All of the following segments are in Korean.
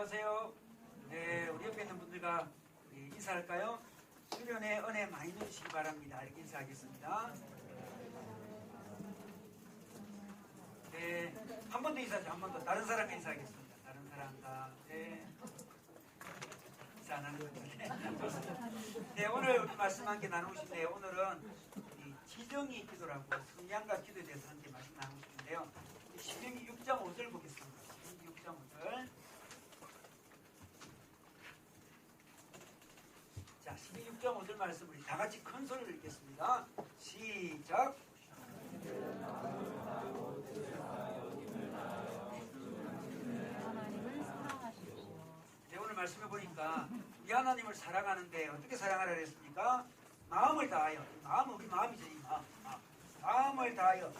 안녕하세요. 네, 우리 옆에 있는 분들과 인사할까요? 수련의 은혜 많이 누리시기 바랍니다. 이렇게 인사하겠습니다. 네, 한 번 더 인사하죠. 한 번 더. 다른 사람과 인사하겠습니다. 다른 사람과. 네. 인사 안 하는 분들. 네, 오늘 우리 말씀 함께 나누고 싶은데, 오늘은 이 지정의 기도라고 성량과 기도에 대해서 함께 말씀 나누고 싶은데요. 신명기 6장 5절 보겠습니다. 신명기 6장 5절. 자, 16.5절 말씀 우리 다 같이 큰 소리로 읽겠습니다. 시작. 하나님을 사랑하십시오. 네, 오늘 말씀해 보니까 이 하나님을 사랑하는데 어떻게 사랑하라 그랬습니까? 마음을 다하여. 우리 마음이죠. 이 마음을 다하여.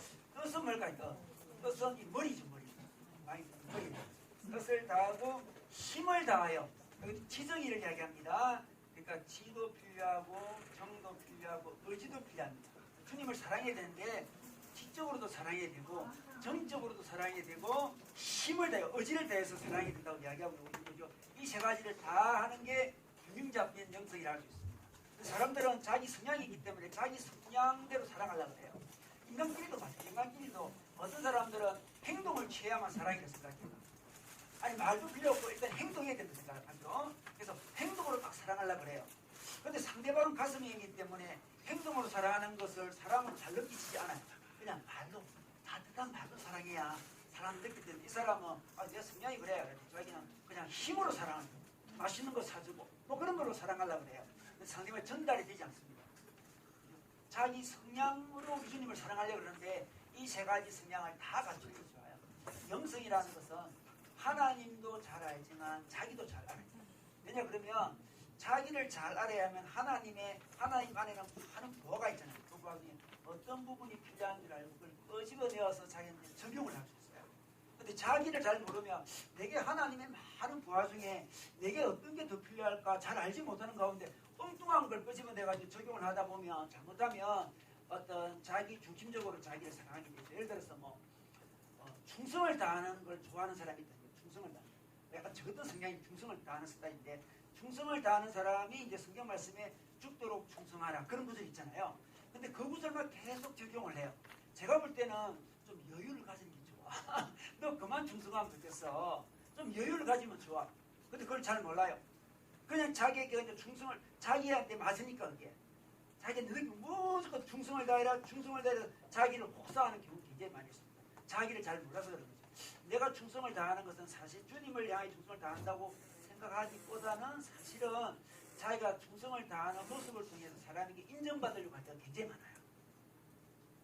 뜻은 뭘까요? 뜻은 이 머리죠. 머리. 뜻을 다하고 힘을 다하여. 여기 지정의를 이야기합니다. 그러니까 지도 필요하고 정도 필요하고 의지도 필요합니다. 주님을 사랑해야 되는데 지적으로도 사랑해야 되고 정적으로도 사랑해야 되고 힘을 다해 의지를 다해서 사랑해야 된다고 이야기하고 있는 거죠. 이 세 가지를 다 하는 게 균형 잡힌 영성이라 할 수 있습니다. 사람들은 자기 성향이 있기 때문에 자기 성향대로 사랑하려고 해요. 인간끼리도 마찬가지예요. 인간끼리도 어떤 사람들은 행동을 취해야만 사랑이라고 생각해요. 아니 말도 필요 없고 일단 행동해야 된다고 생각하죠. 그래서 행동으로 막 사랑하려고 그래요. 그런데 상대방은 가슴이 있기 때문에 행동으로 사랑하는 것을 사람으로 잘 느끼지 않아요. 그냥 말로 따뜻한 말로 사랑해야 사람 느낄 때는 이 사람은 내 성향이 그래. 자기는 그냥 힘으로 사랑하는 거예요. 맛있는 거 사주고 뭐 그런 걸로 사랑하려고 그래요. 상대방이 전달이 되지 않습니다. 자기 성향으로 우리 주님을 사랑하려고 그러는데 이 세 가지 성향을 다 갖추는 게 좋아요. 영성이라는 것은 하나님도 잘 알지만 자기도 잘 알아요. 왜냐 그러면 자기를 잘 알아야 하면 하나님 안에는 많은 부호가 있잖아요. 그 부호 중에 어떤 부분이 필요한 줄 알고 그걸 끄집어내어서 자기한테 적용을 할 수 있어요. 근데 자기를 잘 모르면 내게 하나님의 많은 부호 중에 내게 어떤 게 더 필요할까 잘 알지 못하는 가운데 엉뚱한 걸 끄집어내가지고 적용을 하다 보면 잘못하면 어떤 자기 중심적으로 자기를 사랑하게 되죠. 예를 들어서 충성을 다하는 걸 좋아하는 사람이 있다. 충성을 다하는. 약간 저것도 성향이 충성을 다하는 스타일인데 충성을 다하는 사람이 이제 성경 말씀에 죽도록 충성하라 그런 구절 있잖아요. 근데 그 구절만 계속 적용을 해요. 제가 볼 때는 좀 여유를 가지는 게 좋아. 너 그만 충성하면 좋겠어. 좀 여유를 가지면 좋아. 근데 그걸 잘 몰라요. 그냥 자기에게 이제 충성을 자기한테 맞으니까 그게. 자기한테 무조건 충성을 다해라 자기를 혹사하는 경우 굉장히 많이 있습니다. 자기를 잘 몰라서 그런 거죠. 내가 충성을 다하는 것은 사실 주님을 향해 충성을 다한다고 생각하기보다는 사실은 자기가 충성을 다하는 모습을 통해서 사람에게 인정받으려고 할 때가 굉장히 많아요.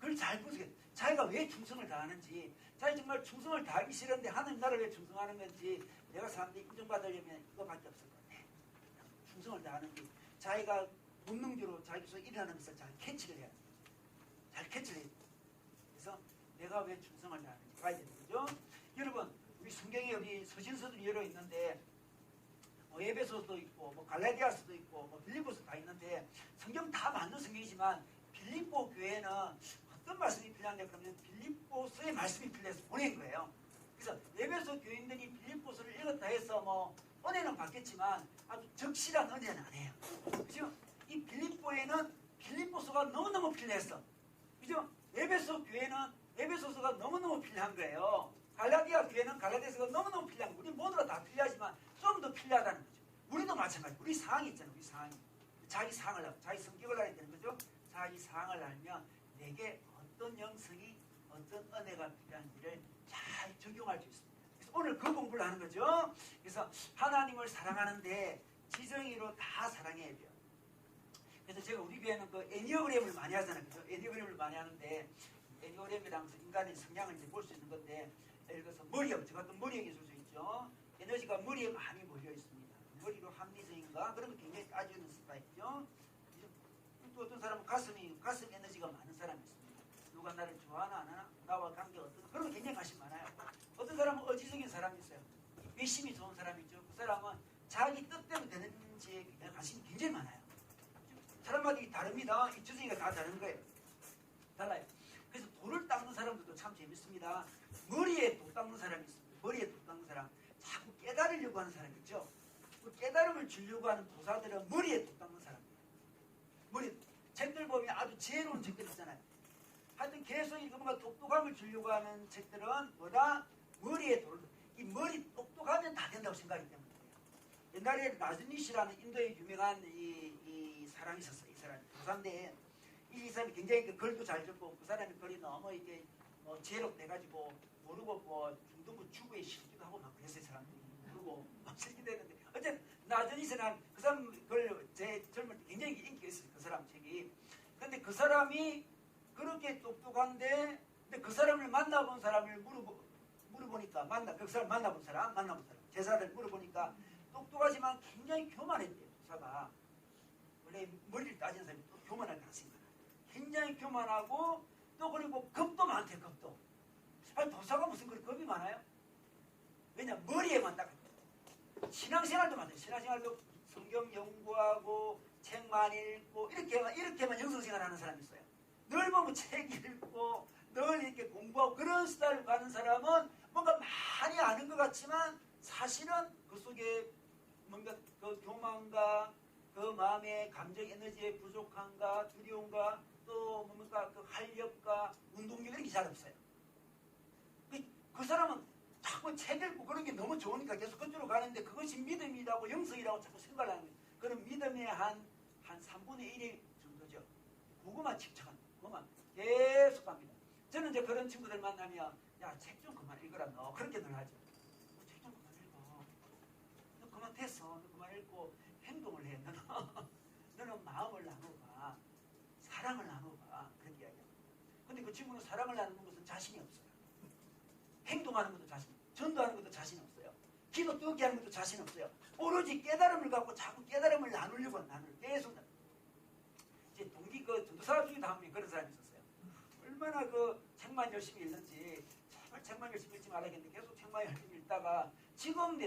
그걸 잘 보세요. 자기가 왜 충성을 다하는지, 자기 정말 충성을 다하기 싫은데 하나님 나라를 왜 충성하는 건지, 내가 사람들이 인정받으려면 이거밖에 없을 것 같아. 충성을 다하는 게 자기가 본능적으로 자기 속에 일어나는 것을 잘 캐치를 해야 돼요. 잘 캐치를 해야 돼요. 그래서 내가 왜 충성을 다하는지 봐야 되는 거죠. 여러분, 우리 성경에 우리 서신서들이 여러 있는데 에베소도 있고 갈라디아서도 있고 빌립보서 다 있는데 성경 다 맞는 성경이지만 빌립보 교회는 어떤 말씀이 필요한데 그러면 빌립보서의 말씀이 필요해서 보낸 거예요. 그래서 에베소 교인들이 빌립보서를 읽었다 해서 은혜는 받겠지만 아주 적실한 은혜는 아니에요. 그죠? 이 빌립보에는 빌립보서가 너무너무 필요했어. 그죠? 에베소 교회는 에베소서가 너무너무 필요한 거예요. 갈라디아 교회는 갈라디아서가 너무너무 필요한 거예요. 우리 모두가 다 필요하지만 좀 더 필요하다는 거죠. 우리도 마찬가지. 우리 상황이 있잖아요. 우리 상황이. 자기 상황을 알고, 자기 성격을 알아야 되는 거죠. 자기 상황을 알면 내게 어떤 영성이, 어떤 은혜가 필요한지를 잘 적용할 수 있습니다. 그래서 오늘 그 공부를 하는 거죠. 그래서 하나님을 사랑하는데 지정의로 다 사랑해야 돼요. 그래서 제가 우리 교회는 그 애니어그램을 많이 하잖아요. 그죠? 애니어그램을 많이 하는데 애니어그램이라는 것은 인간의 성향을 이제 볼 수 있는 건데 예를 들어서 머리형, 저 같은 머리형이 있을 수 있죠. 에너지가 머리에 많이 몰려 있습니다. 머리로 합리적인가? 그러면 굉장히 따지는 수가 있죠. 또 어떤 사람은 가슴 에너지가 많은 사람이 있습니다. 누가 나를 좋아하나 안 하나? 나와 관계가 어떠나? 그러면 굉장히 관심 많아요. 어떤 사람은 의지적인 사람이 있어요. 외심이 좋은 사람이죠. 그 사람은 자기 뜻대로 되는지에 관심이 굉장히 많아요. 사람마다 다릅니다. 이 주둥이가 다 다른 거예요. 달라요. 그래서 돌을 닦는 사람들도 참 재밌습니다. 머리에 돌 닦는 사람이 있습니다. 머리에 돌 닦는 사람. 자꾸 깨달으려고 주려고 하는 사람 있죠. 그 깨달음을 주려고 하는 도사들은 머리에 도 닦는 사람이에요. 머리 책들 보면 아주 지혜로운 책들 있잖아요. 하여튼 계속 이거 뭔가 똑똑함을 주려고 하는 책들은 뭐다? 머리에 돌. 이 머리 똑똑하면 다 된다고 생각하기 때문에. 옛날에 라즈니시라는 인도의 유명한 이 사람이 있었어요. 이 사람이 도사인데 이 사람이 굉장히 그 글도 잘 적고 그 사람이 글이 너무 이게 지혜롭돼가지고 모르고 뭐 중동부 주부에 실기도 하고 막 그랬어요. 사람들이 모르고 막 실기도 했는데 어쨌든 라즈니시는 그 사람 글 제 젊을 때 굉장히 인기가 있어요. 그 사람 책이. 근데 그 사람이 그렇게 똑똑한데 근데 그 사람을 만나본 사람을 물어보니까 그 사람 만나본 사람 제자들 물어보니까 똑똑하지만 굉장히 교만했대요. 도사가 원래 머리를 따지는 사람이 또 교만할 가능성이 많아요. 굉장히 교만하고 또 그리고 겁도 많대. 겁도. 아니 도사가 무슨 그리 겁이 많아요? 왜냐 머리에만 딱 신앙생활도 많대요. 신앙생활도 성경 연구하고 책 많이 읽고 이렇게만 영성생활하는 사람이 있어요. 늘 보면 책 읽고 늘 이렇게 공부하고 그런 스타일로 가는 사람은 뭔가 많이 아는 것 같지만 사실은 그 속에 뭔가 그 교만과 그 마음의 감정 에너지의 부족함과 두려움과 또 뭔가 그 활력과 운동력 이런 게 잘 없어요. 그 사람은 자꾸 책 읽고 그런 게 너무 좋으니까 계속 그쪽으로 가는데 그것이 믿음이라고 영성이라고 자꾸 생각을 하는 거예요. 그런 믿음의 한 3분의 1 정도죠. 그거만 집착하는 거예요. 그거만 계속 갑니다. 저는 이제 그런 친구들 만나면 야, 책 좀 그만 읽어라. 너 그렇게 늘 하죠. 책 좀 그만 읽어. 너 그만 됐어. 너 그만 읽고 행동을 해. 너는 마음을 나눠봐. 사랑을 나눠봐. 그런 이야기야. 근데 그 친구는 사랑을 나누는 것은 자신이 없어요. 행동하는 것도 전도하는 것도 자신 없어요. 기도 뜨겁게 하는 것도 자신 없어요. 오로지 깨달음을 갖고 자꾸 깨달음을 나누려고 계속 이제 동기 그 전도사 중에도 한 명이 그런 사람이 있었어요. 얼마나 그 책만 열심히 읽는지 제발 책만 열심히 읽지 말라겠는데 계속 책만 열심히 읽다가 지금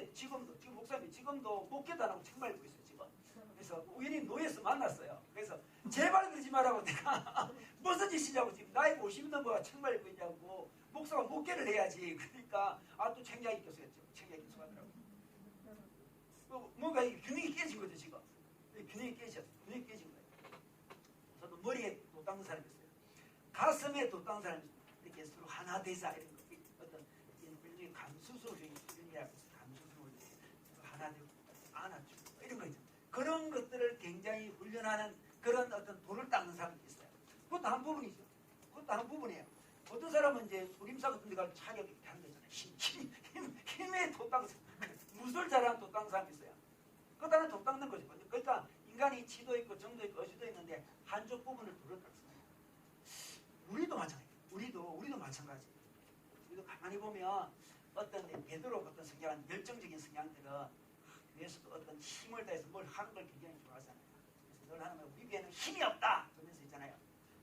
목사님 지금도 목회도 안 하고 책만 읽고 있어요. 지금. 그래서 우연히 노예에서 만났어요. 그래서 제발 그러지 말라고 내가 무슨 짓이냐고 지금 나이 50 넘어가 책만 읽고 있냐고 목사가 목회를 해야지. 그러니까 또 책략이 교수였죠. 책략이 교수가 하더라고요. 뭔가 균형이 깨진 거죠 지금. 균형이 깨진 거예요. 저도 머리에 도 닦는 사람이 있어요. 가슴에 도 닦는 사람이 있어요. 이렇게 서로 하나 되자 이런 거. 어떤 일종의 감수술적인 기준이라고 해서 감수술을 하나 되고 안아주고 이런 거 있죠. 그런 것들을 굉장히 훈련하는 그런 어떤 돌을 닦는 사람이 있어요. 그것도 한 부분이죠. 그것도 한 부분이에요. 어떤 사람은 이제 부림사 같은 데 가서 차격 이렇게 하는 거잖아요. 힘에 도 닦는 무술 잘하는 도 닦는 사람이 있어요. 그것도 하나 도 닦는 거죠. 그러니까 인간이 지도 있고 정도 있고 의지도 있는데 한쪽 부분을 돌을 닦습니다. 우리도 마찬가지예요. 우리도 마찬가지. 우리도 가만히 보면 어떤 베드로 같은 성향은 열정적인 성향들은 교회에서도 어떤 힘을 다해서 뭘 하는 걸 굉장히 좋아하잖아요. 그래서 늘 하는 말 우리 교회는 힘이 없다 그러면서 있잖아요.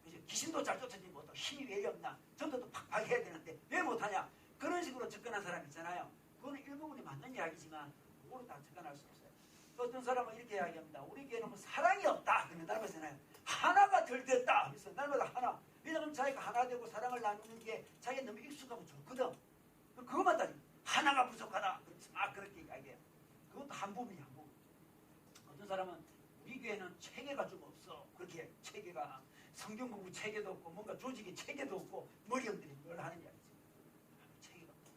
그래서 귀신도 잘 쫓아지지 못하고 힘이 왜 없나? 전도도 팍팍 해야 되는데 왜 못하냐? 그런 식으로 접근한 사람 있잖아요. 그거는 일부분이 맞는 이야기지만 그거로 다 접근할 수 없어요. 또 어떤 사람은 이렇게 이야기합니다. 우리 교회는 뭐 사랑이 없다. 그러면 날마잖아요. 하나가 덜 됐다. 그래서 날마다 하나. 왜냐하면 자기가 하나 되고 사랑을 나누는 게 자기가 너무 익숙하고 좋거든. 그것만 따지면 하나가 부족하다. 그래서 막 그렇게 이야기해요. 그것도 한 부분이야. 한 부분. 어떤 사람은 우리 교회는 체계가 좀 없어. 그렇게 체계가 성경 공부 체계도 없고 뭔가 조직의 체계도 없고 머리형들이 뭘 하는 이야기지. 체계가 없어.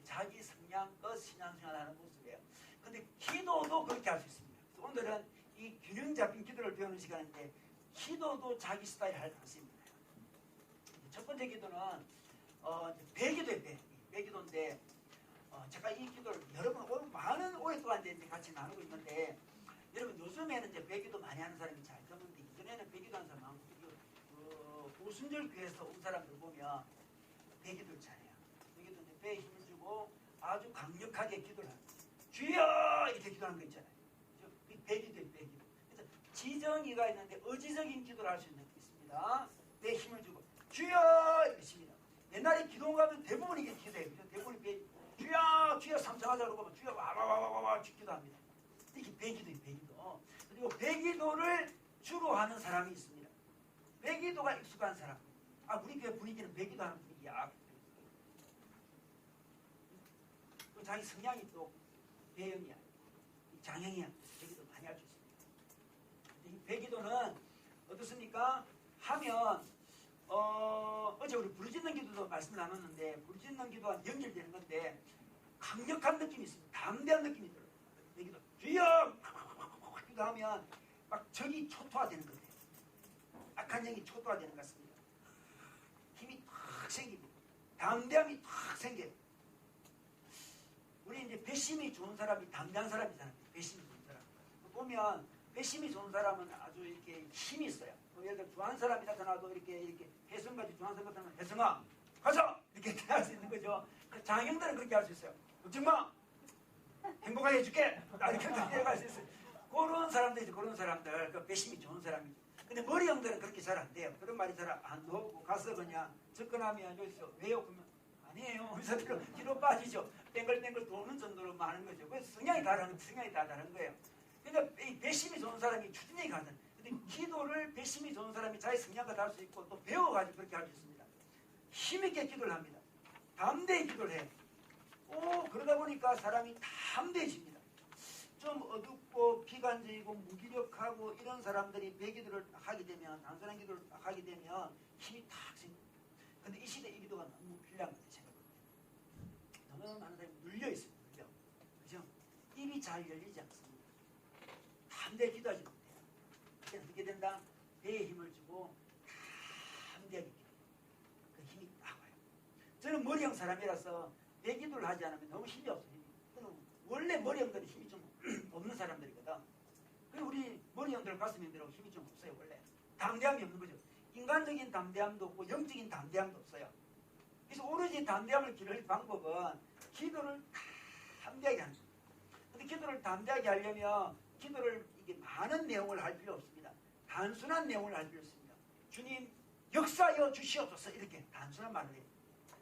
자기 성향껏 신앙생활하는 모습이에요. 근데 기도도 그렇게 할 수 있습니다. 그래서 오늘은 이 균형 잡힌 기도를 배우는 시간인데 기도도 자기 스타일 할 가능성이 있습니다. 첫 번째 기도는 배기도예요. 배기도인데 제가 이 기도를 여러분 많은 오랫동안 이제 같이 나누고 있는데 여러분 요즘에는 이제 배기도 많이 하는 사람이 잘 드는데 이전에는 배기도 하는 사람 많고 오순절 교회에서 온 사람들 보면 배기도를 잘해요. 배기도 이제 배에 힘을 주고 아주 강력하게 기도를 합니다. 주여 이렇게 기도하는 거 있잖아요. 배기도예요. 배기도. 그래서 지정의가 있는데 의지적인 기도를 할 수 있는 게 있습니다. 배에 힘을 주고 주여 이렇게 칩니다. 옛날에 기도 가면 대부분 이게 기도예요. 대부분이 주여 주여 삼창하자 그러고 주여 와와와와와 기도합니다. 이게 배기도예요. 배기도. 그리고 배기도를 주로 하는 사람이 있습니다. 배기도가 익숙한 사람. 우리 교회 분위기는 배기도하는 분위기야. 자기 성향이 또 배영이야, 장영이야, 배기도 많이 할 수 있습니다. 이 배기도는 어떻습니까? 하면 어제 우리 부르짖는 기도도 말씀 나눴는데 부르짖는 기도와 연결되는 건데 강력한 느낌이 있습니다. 담대한 느낌이 들어요. 배기도 주여 기도하면 막 적이 초토화되는 거예요. 악한 영이 초토화되는 것 같습니다. 힘이 탁 생깁니다. 담대함이 탁 생겨요. 우리 이제 배심이 좋은 사람이 담대한 사람이잖아요. 배심이 좋은 사람. 보면 배심이 좋은 사람은 아주 이렇게 힘이 있어요. 예를 들어 좋아하는 사람이 나타나도 이렇게 혜성같이 좋아하는 사람 나타나면 혜성아 가자! 이렇게 할 수 있는 거죠. 장형들은 그렇게 할 수 있어요. 걱정 마! 행복하게 해줄게! 이렇게 할 수 있어요. 그런 사람들이죠. 그런 사람들. 그 배심이 좋은 사람이죠. 근데 머리형들은 그렇게 잘 안 돼요. 그런 말이 잘 안 나오고 가서 그냥 접근하면 여기서 왜요? 그러면 아니에요. 그래서 뒤로 빠지죠. 땡글땡글 도는 정도로 많은 거죠. 그래서 성향이 다 다른 거예요. 그러니까 이 배심이 좋은 사람이 추진력이 가는. 근데 기도를 배심이 좋은 사람이 자기 성향과 다를 수 있고 또 배워가지고 그렇게 할 수 있습니다. 힘있게 기도를 합니다. 담대히 기도를 해요. 그러다 보니까 사람이 담대해집니다. 좀 어둡고 비관적이고 무기력하고 이런 사람들이 배기도를 하게 되면 단순한 기도를 하게 되면 힘이 탁 생깁니다. 근데 이 시대 이 기도가 너무 필요한 것 같아요. 생각보다 너무 많은 사람이 눌려 있어요. 눌려. 그죠? 입이 잘 열리지 않습니다. 담대히 기도하지 못해요. 그래서 어떻게 된다? 배에 힘을 주고 담대하게 기도해요. 그 힘이 딱 와요. 저는 머리형 사람이라서 배기도를 하지 않으면 너무 힘이 없어요. 원래 머리형들은 힘이 좀 없는 사람들이거든. 그리고 우리 머리형들 가슴형들하고 힘이 좀 없어요. 원래 담대함이 없는 거죠. 인간적인 담대함도 없고 영적인 담대함도 없어요. 그래서 오로지 담대함을 기를 방법은 기도를 담대하게 하는 거예요. 근데 기도를 담대하게 하려면 기도를 이게 많은 내용을 할 필요 없습니다. 단순한 내용을 할 필요 없습니다. 주님 역사하여 주시옵소서 이렇게 단순한 말을 해요.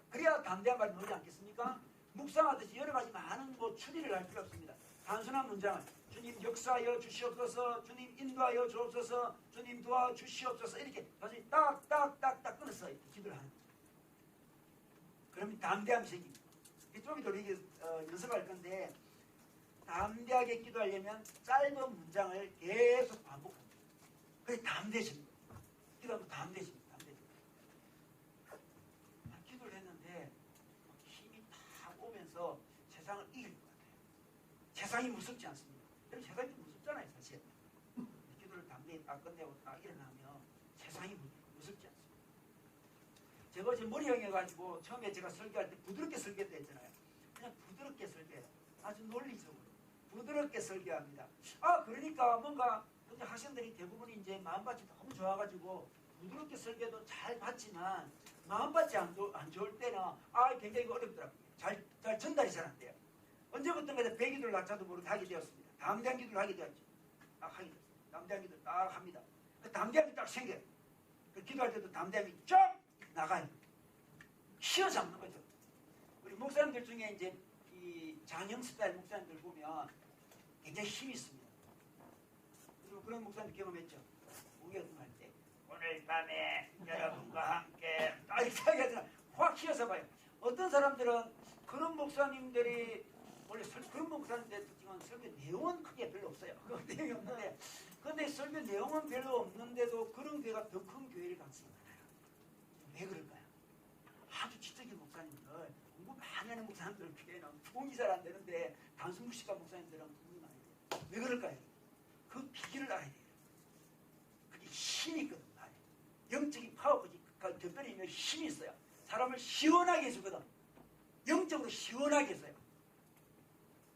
그래야 담대한 말이 나오지 않겠습니까? 묵상하듯이 여러 가지 많은 추리를 할 필요 없습니다. 단순한 문장을 주님 역사하여 주시옵소서, 주님 인도하여 주옵소서, 주님 도와주시옵소서 이렇게 다시 딱딱딱딱 끊어서 기도를 하는 거죠. 그러면 담대함이 생깁니다. 좀 이따 우리 연습할 건데 담대하게 기도하려면 짧은 문장을 계속 반복합니다. 그래 담대해집니다. 기도하면 담대해집니다. 기도를 했는데 힘이 탁 오면서 세상을 이길 것 같아요. 세상이 무섭지 않습니다. 세상이 좀 무섭잖아요, 사실. 기도를 담대히 딱 끝내고 딱 일어나면 세상이 무섭지 않습니다. 제가 어제 머리형해가지고 처음에 제가 설교할 때 부드럽게 설교했다 했잖아요. 그냥 부드럽게 설교해요. 아주 논리적으로. 부드럽게 설교합니다. 그러니까 뭔가 근데 학생들이 대부분이 이제 마음밭이 너무 좋아가지고 부드럽게 설교도 잘 받지만 마음밭이 안 좋을 때는 굉장히 어렵더라고요. 잘 전달이 잘 안 돼요. 언제부턴가 배기도를 낮춰도 모르게 하게 되었습니다. 담대한 기도를 하게 되었죠. 딱 하게 되었습니다. 담대한 기도를 딱 합니다. 그 담대함이 딱 생겨요. 그 기도할 때도 담대함이 쫙 나가요. 휘어잡는 거죠. 우리 목사님들 중에 이제 이 장형 스타일 목사님들 보면 굉장히 힘이 있습니다. 그리고 그런 목사님들 경험했죠. 목욕할 때 오늘 밤에 여러분과 함께 이렇게 하잖아. 확 휘어서 봐요. 어떤 사람들은 그런 목사님들이 원래 그런 목사님들 지금 설교 내용은 크게 별로 없어요. 그 내용이 없는데 근데 설교 내용은 별로 없는데도 그런 교회가 더 큰 교회를 가능성이 많아요. 왜 그럴까요? 아주 지적인 목사님들 공부 많이 하는 목사님들 교회는 도움이 잘 안 되는데 단순 무식한 목사님들은 도움이 많이 돼요. 왜 그럴까요? 그 비결을 알아야 돼요. 그게 힘이 있거든. 영적인 파워가 곁들이면 힘이 있어요. 사람을 시원하게 해주거든. 영적으로 시원하게 해서요.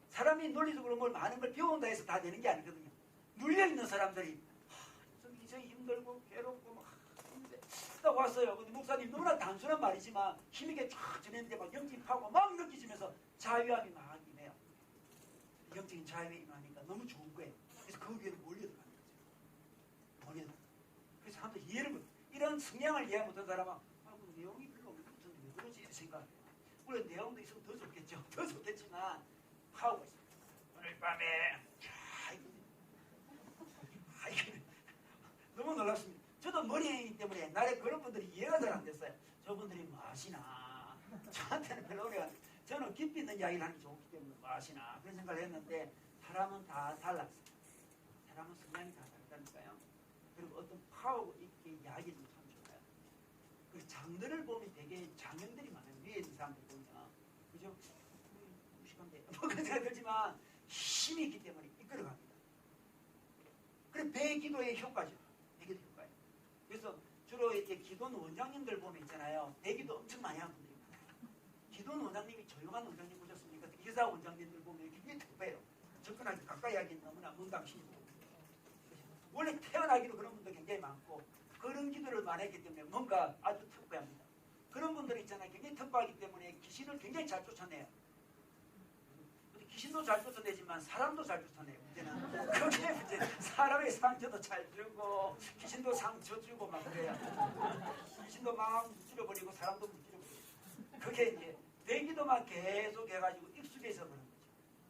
사람이 논리적으로 뭘 많은 걸 배운다 해서 다 되는 게 아니거든요. 눌려있는 사람들이 인생이 힘들고 괴롭고 막 힘든데 딱 왔어요. 근데 목사님 너무나 단순한 말이지만 힘있게 쫙 전했는데 막 영적인 파워가 막 느껴지면서 자유함이 막 임해요. 영적인 자유에 임하니까 너무 좋은 거예요. 그래서 그 위에 몰려들어가는 거죠. 몰려들어가는 거예요. 그래서 사람들이 이해를 못 이런 성향을 이해 못한 사람은 그 내용이 별로 없는 것 같은데 왜 그러지? 이렇게 생각해요. 물론 내용도 있으면 더 좋겠죠. 더 좋겠지만 하고 있습니다. 오늘 밤에 너무 놀랍습니다. 저도 머리이기 때문에 옛날에 그런 분들이 이해가 잘 안 됐어요. 저분들이 뭐 하시나 저한테는 별로 어려워요. 저는 깊이 있는 이야기를 하는 게 좋기 때문에 뭐 아시나 그런 생각을 했는데 사람은 다 달랐어요. 사람은 성향이 다 다르다니까요. 그리고 어떤 파워 있게 이야기를 참 좋아요. 그 장들을 보면 되게 장형들이 많아요. 위에 있는 사람들 보면 그죠? 무식한데 뭐 그런 생각이 들지만 힘이 있기 때문에 이끌어갑니다. 그래 배기도의 효과죠. 배기도 효과예요. 그래서 주로 이렇게 기도원 원장님들 보면 있잖아요. 배기도 엄청 많이 하는 분들이 많아요. 기도원 원장님이 조용한 원장님 보셨습니까? 기사 원장님들 보면 굉장히 급해요. 접근하기 가까이 하기는 너무나 문담심이고 원래 태어나기로 그런 분도 굉장히 많고 그런 기도를 많이 했기 때문에 뭔가 아주 특별합니다. 그런 분들 있잖아요. 굉장히 특별하기 때문에 귀신을 굉장히 잘 쫓아내요. 귀신도 잘 쫓아내지만 사람도 잘 쫓아내요. 문제는 그게 문제. 사람의 상처도 잘 주고 귀신도 상처 주고 막 그래요. 귀신도 막 무찌려버리고 사람도 무찌려버리고 그게 이제 대기도만 계속 해가지고 익숙해서 그런 거죠.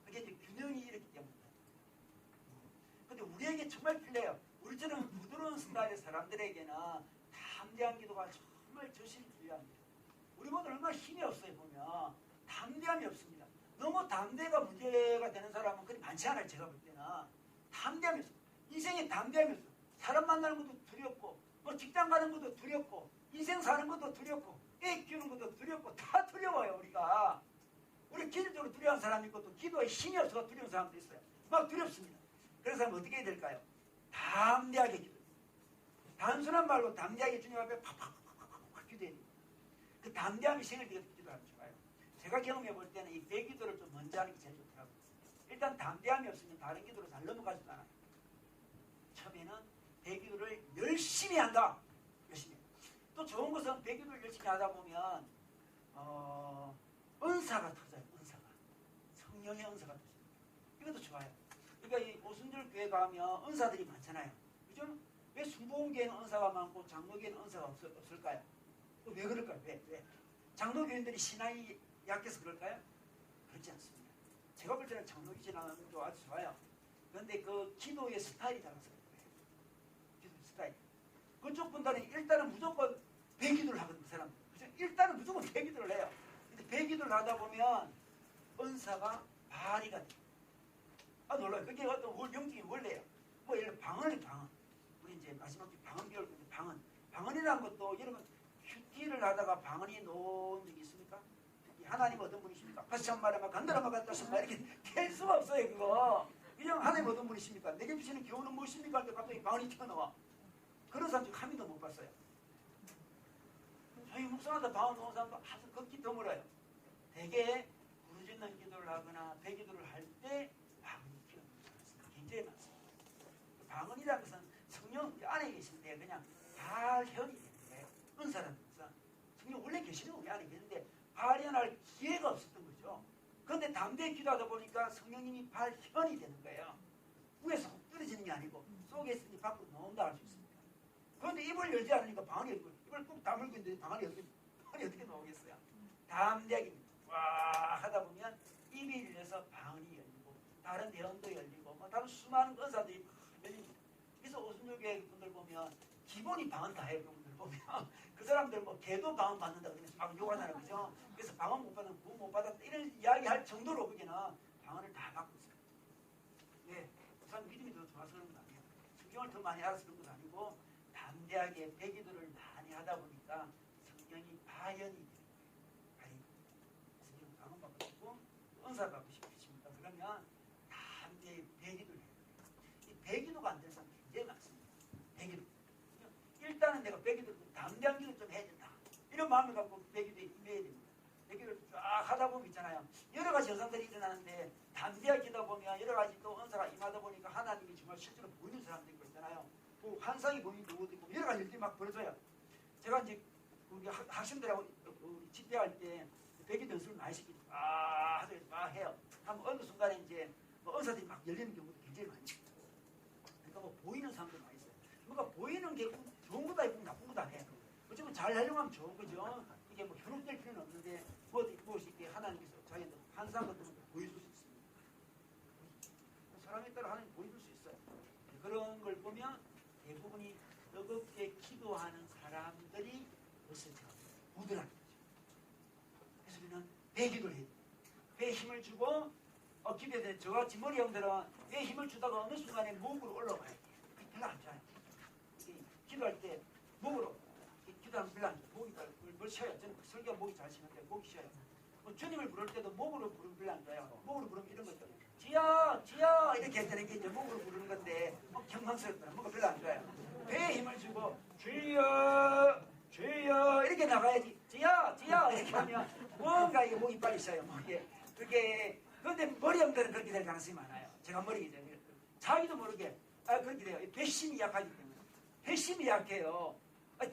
그게 이제 균형이 이렇기 때문에. 근데 우리에게 정말 필요해요. 우리처럼 부드러운 스타일의 사람들에게는 담대한 기도가 정말 저실히 필요합니다. 우리 모두 얼마나 힘이 없어요. 보면 담대함이 없습니다. 너무 담대가 문제가 되는 사람은 그리 많지 않아요. 제가 볼 때는 담대함이 없어요. 인생에 담대함이 없어요. 사람 만나는 것도 두렵고 뭐 직장 가는 것도 두렵고 인생 사는 것도 두렵고 애 키우는 것도 두렵고 다 두려워요. 우리가 우리 기술적으로 두려운 사람이 있고 또 기도에 힘이 없어서 두려운 사람도 있어요. 막 두렵습니다. 그래서 어떻게 해야 될까요? 담대하게 기도. 단순한 말로 담대하게 주님 앞에 팍팍팍팍팍 기도해야 됩니다. 그 담대함이 생길 때 기도하면 좋아요. 제가 경험해 볼 때는 이 배기도를 좀 먼저 하는 게 제일 좋더라고요. 일단 담대함이 없으면 다른 기도로 잘 넘어가지도 않아요. 처음에는 배기도를 열심히 한다. 열심히. 또 좋은 것은 배기도를 열심히 하다 보면 은사가 터져요. 은사가. 성령의 은사가 터져요. 이것도 좋아요. 그러니까 이 오순절 교회 가면 은사들이 많잖아요. 그죠? 왜 순복음교회는 은사가 많고 장로교회는 은사가 없을까요? 왜 그럴까요? 왜? 장로교인들이 신앙이 약해서 그럴까요? 그렇지 않습니다. 제가 볼 때는 장로교 신앙은 아주 좋아요. 그런데 그 기도의 스타일이 달라서 그래요. 기도의 스타일. 그쪽 분들은 일단은 무조건 배기도를 하거든요. 그 사람들. 일단은 무조건 배기도를 해요. 근데 배기도를 하다 보면 은사가 발휘가 돼요. 아, 놀라요. 그게 어떤 영적인 원래예요. 뭐, 예를 들어, 방언이 방언. 우리 이제 마지막 주 방언 배울 건데, 방언. 방언이라는 것도, 여러분, 큐티를 하다가 방언이 놓은 적이 있습니까? 하나님 어떤 분이십니까? 가시한 말에 막 간다라마 간다신 말 이렇게 될 수가 없어요, 그거. 그냥 하나님 어떤 분이십니까? 내게 주시는 교훈은 무엇입니까? 할 때 갑자기 방언이 튀어나와. 그런 사람 중 한 명도 못 봤어요. 저희 목사한테 방언 놓은 사람도 아주 극히 드물어요. 대개 부르짖는 기도를 하거나 배기도를 할 때 방언이 튀어나와요. 굉장히 많습니다. 방언이라는 것은 성령 안에 계신데 그냥 발현이 되는데 은사라는 것은 성령 원래 계시는 우리 안에 계는데 발현할 기회가 없었던 거죠. 그런데 담대히 기도하다 보니까 성령님이 발현이 되는 거예요. 위에서 훅 떨어지는 게 아니고 속에 있으니 밖으로 나온다 할 수 있습니다. 그런데 입을 열지 않으니까 방언이 입을 꾹 다물고 있는데 방언이 어떻게 나오겠어요? 담대하게 와 하다 보면 입이 열려서 방언이 열리고 다른 대언도 열리고 뭐 다른 수많은 은사들이 열립니다. 그래서 오순절교회 분들 보면 기본이 방언 다 해요. 그분들 보면 그 사람들 뭐 개도 방언 받는다 그러면서 막 욕하잖아요. 그죠? 그래서 방언 못 받으면 구원 못 받았다 이런 이야기 할 정도로 거기는 방언을 다 받고 있어요. 예, 그 사람 믿음이 더 좋아서 그런 거 아니에요. 성경을 더 많이 알아서 그런 것도 아니고 담대하게 배기도를 많이 하다 보니까 성령이 발현이 돼요. 발현이. 그래서 지금 방언 받고 싶고 은사 받고 싶으십니까? 그러면 담대히 배기도를 해요. 이 배기도가 안 되는 사람 굉장히 많습니다. 배기도. 일단은 내가 배기도 담대한 기도 좀 해야 된다. 이런 마음을 갖고 배기도에 임해야 됩니다. 배기도를 쫙 하다 보면 있잖아요. 여러 가지 현상들이 일어나는데 담대하게 기도하다 보면 여러 가지 또 은사가 임하다 보니까 하나님이 정말 실제로 보이는 사람도 있고 있잖아요. 그 환상이 보이는 경우도 있고 여러 가지 일들이 막 벌어져요. 제가 이제 우리 학생들하고 우리 집회할 때 배기도 연습을 많이 시키죠. 하더니 막 해요. 하면 어느 순간에 이제 뭐 은사들이 막 열리는 경우도 굉장히 많죠. 그러니까 뭐 보이는 사람도 많이 있어요. 뭔가 보이는 게 좋은 거다 있고 나쁜 거다 해. 어쩌면 잘 활용하면 좋은 거죠. 이게 뭐 현혹될 필요는 없는데 무엇이 이렇게 하나님께서 자기한테 환상 같은 것도 보여줄 수 있습니다. 사람에 따라 하나님 보여줄 수 있어요. 그런 걸 보면 대부분이 뜨겁게 기도하는 사람들이 없어져. 부드럽게. 그래서 우리는 배기도를 해야 돼요. 힘을 주고 기도에 저같이 머리형들은 뇌에 힘을 주다가 어느 순간에 목으로 올라가야 돼요. 별로 안 좋아요. 기도할 때 목으로 기도하면 별로 안 좋아요. 목이 뭘 쉬어요. 저는 설교 목이 잘 쉬는데 목이 쉬어요. 주님을 부를 때도 목으로 부르면 별로 안 좋아요. 목으로 부르면 이런 거죠. 지야 지야 이렇게 되는 게 이제 목으로 부르는 건데 경망스럽다. 뭔가 별로 안 좋아요. 배에 힘을 주고 주여 주여 이렇게 나가야지. 지야 지야 이렇게 하면 뭔가 이게 목이 빨리 쉬어요. 그게 그런데 머리형들은 그렇게 될 가능성이 많아요. 제가 머리기 때문에 자기도 모르게 그렇게 돼요. 배심이 약하기 때문에 배심이 약해요.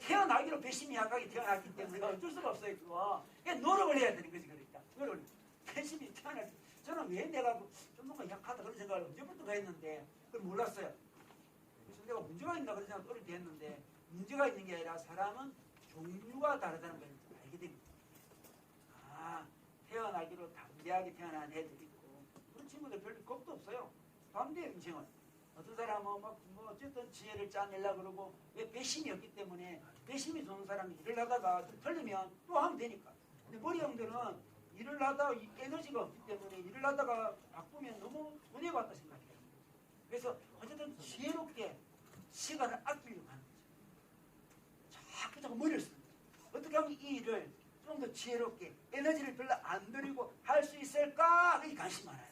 태어나기로 배심이 약하게 태어났기 때문에 어쩔 수가 없어요. 그거 그냥 노력을 해야 되는 거지. 그러니까 노력을 배심이 태어났기 저는 왜 내가 좀 뭔가 약하다 그런 생각을 언제부터 했는데 그걸 몰랐어요. 그래서 내가 문제가 있나 그런 생각을 어릴 때 했는데 문제가 있는 게 아니라 사람은 종류가 다르다는 걸 알게 됩니다. 태어나기로 담대하게 태어난 애들이 있고 그런 친구들 별로 겁도 없어요. 담대해요. 인생은 어떤 사람은 뭐 어쨌든 지혜를 짜내려고 그러고 왜 배심이 없기 때문에 배심이 좋은 사람이 일을 하다가 좀 틀리면 또 하면 되니까. 근데 머리형들은 일을 하다가 에너지가 없기 때문에 일을 하다가 바꾸면 너무 손해가 왔다 생각해요. 그래서 어쨌든 지혜롭게 시간을 아끼려고 하는 거죠. 자꾸 머리를 쓰는 거죠. 어떻게 하면 이 일을 좀 더 지혜롭게 에너지를 별로 안 들이고 할 수 있을까? 그게 관심이 많아요.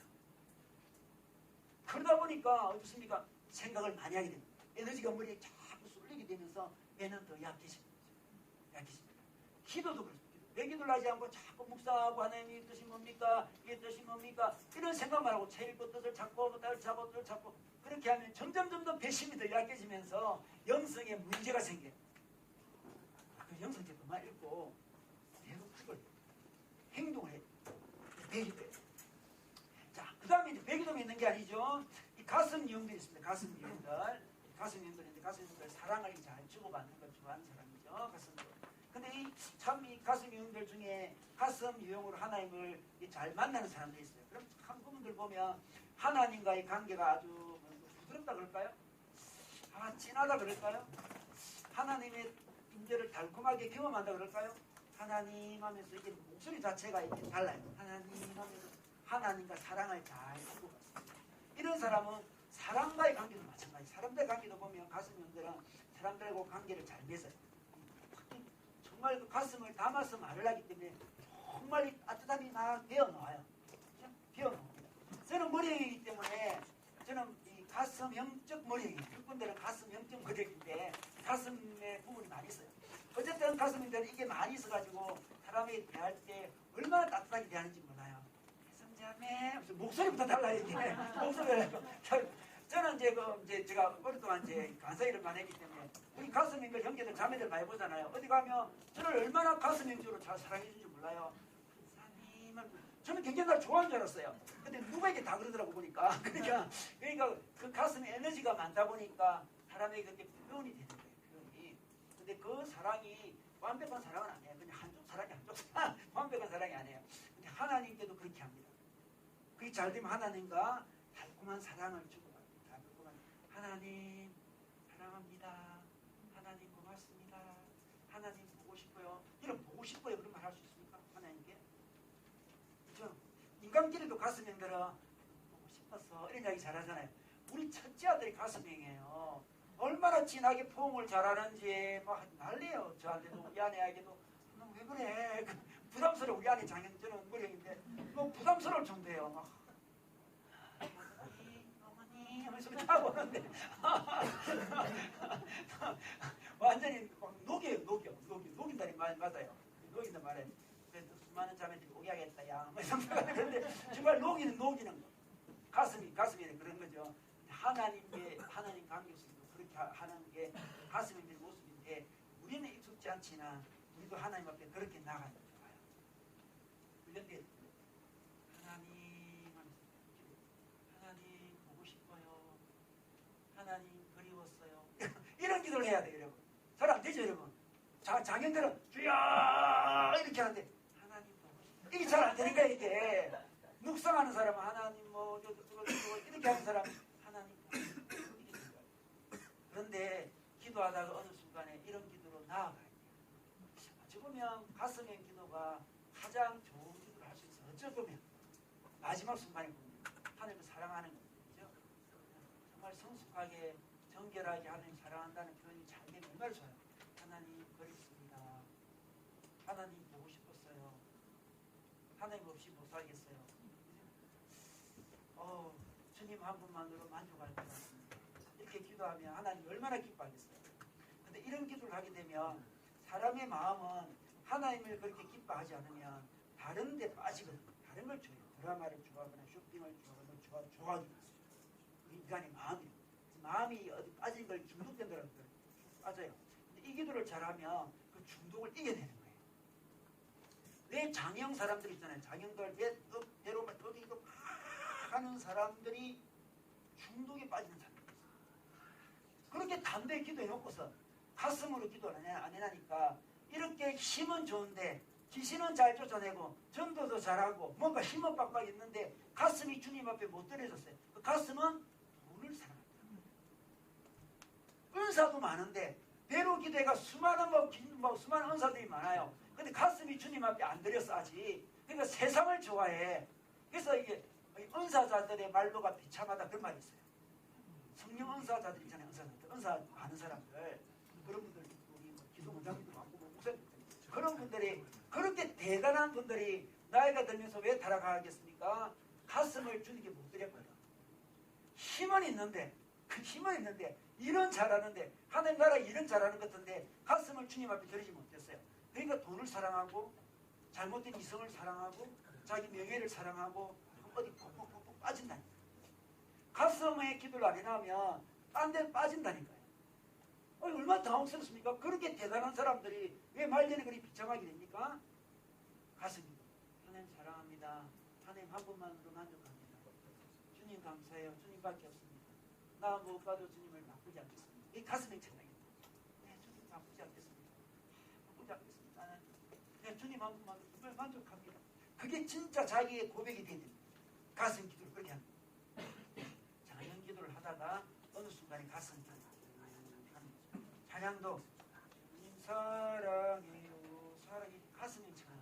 그러다 보니까 어떻습니까? 생각을 많이 하게 됩니다. 에너지가 머리에 자꾸 쏠리게 되면서 애는 더 약해집니다. 약해집니다. 기도도 그렇습니다. 왜 기도를 하지 않고 자꾸 묵상하고 하나님의 뜻이 뭡니까? 이게 뜻이 뭡니까? 이런 생각만 하고 제일것 뜻을 찾고 딸 잡고 뜻을 찾고 그렇게 하면 점점 더 배심이 더 약해지면서 영성에 문제가 생겨요. 그 영성책만 읽고 계속 그걸 행동을 해요. 배기도예요. 자, 그 다음에 이제 배기도에 있는 게 아니죠. 이 가슴 유형들이 있습니다. 가슴 유형들인데 가슴 유형들 사랑을 잘 주고받는 걸 좋아하는 사람이죠. 가슴도. 근데 참 이 가슴 유형들 중에 가슴 유형으로 하나님을 잘 만나는 사람들이 있어요. 그럼 참 그분들 보면 하나님과의 관계가 아주 부드럽다 그럴까요? 진하다 그럴까요? 하나님의 임재를 달콤하게 경험한다 그럴까요? 하나님 하면서 이게 목소리 자체가 이렇게 달라요. 하나님 하면서 하나님과 사랑을 잘 주고받습니다. 이런 사람은 사람과의 관계도 마찬가지. 사람들의 관계도 보면 가슴 유형들은 사람들하고 관계를 잘 맺어요. 정말 그 가슴을 담아서 말을 하기 때문에 정말 따뜻함이 막 배어나와요. 배어나옵니다. 저는 머리형이기 때문에 저는 이 가슴형적 머리형이에요. 그분들은 가슴형적 머리형인데 가슴에 부분이 많이 있어요. 어쨌든 가슴인들은 이게 많이 있어가지고 사람이 대할 때 얼마나 따뜻하게 대하는지 몰라요. 성자매 목소리부터 달라요. 이게 목소리가 저는 이제 제가 오랫동안 이제 간사 일을 많이 했기 때문에 우리 가슴인들 형제들 자매들 많이 보잖아요. 어디 가면 저를 얼마나 가슴인적으로 잘 사랑해 주는지 몰라요. 하나님은 저는 굉장히 날 좋아하는 줄 알았어요. 근데 누구에게 다 그러더라고 보니까. 그러니까 그 가슴에 에너지가 많다 보니까 사람에게 그렇게 표현이 되는 거예요. 표현이. 근데 그 사랑이 완벽한 사랑은 아니에요. 그냥 한쪽 사랑이 한쪽 사랑. 완벽한 사랑이 아니에요. 근데 하나님께도 그렇게 합니다. 그게 잘 되면 하나님과 달콤한 사랑을 주고 하나님 사랑합니다. 하나님 고맙습니다. 하나님 보고 싶어요. 이런 보고 싶어요. 그런 말 할 수 있습니까? 하나님께? 그죠? 인간끼리도 가슴형들은 보고 싶어서 이런 이야기 잘하잖아요. 우리 첫째 아들이 가슴형이에요. 얼마나 진하게 포옹을 잘하는지 막 난리예요. 저한테도 우리 아내에게도 너 왜 그래? 부담스러워. 우리 아내 장현저는 머리형인데 뭐 부담스러울 정도예요. 막. 하면서 하고 하는데 완전히 녹인다니 맞아요. 녹인다 말해. 그래서 수많은 자매들이 오게하겠다 야. 그런데 정말 녹이는 거. 가슴이 그런 거죠. 하나님 관계 속에서 그렇게 하는 게 가슴인의 모습인데 우리는 익숙지 않지만 우리도 하나님 앞에 그렇게 나가는 게 좋아요. 훈련돼야 됩니다. 하나님 보고 싶어요. 하나님 그리웠어요. 이런 기도를 해야 돼요, 여러분. 잘 안 되죠, 여러분. 장인들은 주여 이렇게 하는데 하나님 보고 싶어요. 이게 잘 안 되는 거야, 이게. 묵상하는 사람은 하나님 이렇게 하는 사람은 하나님 보고 싶어요. 이게 되는 거예요. 그런데 기도하다가 어느 순간에 이런 기도로 나아가야 돼요. 어찌 보면 가슴의 기도가 가장 좋은 기도를 할 수 있어요. 어찌 보면 마지막 순간이 뭡니까? 하나님을 사랑하는 거죠. 그죠? 정말 성숙하게 정결하게 하나님 사랑한다는 표현이 잘 되면 얼마나 좋아요. 하나님 그립습니다. 하나님 보고 싶었어요. 하나님 없이 못 살겠어요. 주님 한 분만으로 만족할 것 같습니다. 이렇게 기도하면 하나님 얼마나 기뻐하겠어요. 근데 이런 기도를 하게 되면 사람의 마음은 하나님을 그렇게 기뻐하지 않으면 다른 데 빠지거든요. 다른 걸 좋아해요. 드라마를 좋아하거나 쇼핑을 좋아하거나 좋아하기 인간의 마음이 어디 빠진 걸 중독된다는 걸 빠져요. 근데 이 기도를 잘하면 그 중독을 이겨내는 거예요. 왜 장형 사람들 있잖아요. 장형들 배로 어디도 막 하는 사람들이 중독에 빠지는 사람들이 있어요. 그렇게 담대히 기도해놓고서 가슴으로 기도를 안 해나니까 이렇게 힘은 좋은데 귀신은 잘 쫓아내고 전도도 잘하고 뭔가 힘은 빡빡 있는데 가슴이 주님 앞에 못 들여졌어요. 그 가슴은 돈을 사랑합니다. 은사도 많은데 배로 기도가 수많은 수많은 은사들이 많아요. 근데 가슴이 주님 앞에 안 들였어 아직. 그러니까 세상을 좋아해. 그래서 이게 은사자들의 말로가 비참하다 그런 말이 있어요. 성령 은사자들 있잖아요. 은사 많은 사람들 그런 분들 우리 기도 원장님도 많고 목사님도 그런 분들이 그렇게 대단한 분들이 나이가 들면서 왜 타락하겠습니까? 가슴을 주님께 못 드렸거든. 힘은 있는데 일은 잘하는데 하나님 나라 일은 잘하는 것 같은데 가슴을 주님 앞에 드리지 못했어요. 그러니까 돈을 사랑하고 잘못된 이성을 사랑하고 자기 명예를 사랑하고 어디 푹푹 빠진다니까. 가슴에 기도를 안 해나오면 딴 데 빠진다니까요. 얼마나 당황스럽습니까? 그렇게 대단한 사람들이 왜 말년에 그리 비참하게 됩니까? 가슴이 하나님 사랑합니다. 하나님 한 분만으로 만족합니다. 주님 감사해요. 주님밖에 없습니다. 나 무엇과도 주님을 나쁘지 않겠습니다. 이 가슴이 찬양입니다. 네, 주님 나쁘지 않겠습니다. 나쁘지 않겠습니다. 나는 네, 주님 한 분만으로 정말 만족합니다. 그게 진짜 자기의 고백이 되야 됩니다. 가슴 기도를 그렇게 합니다. 찬양 기도를 하다가 어느 순간에 가슴이 찬양도 주님 사랑해요. 사랑이 가슴이 찬양.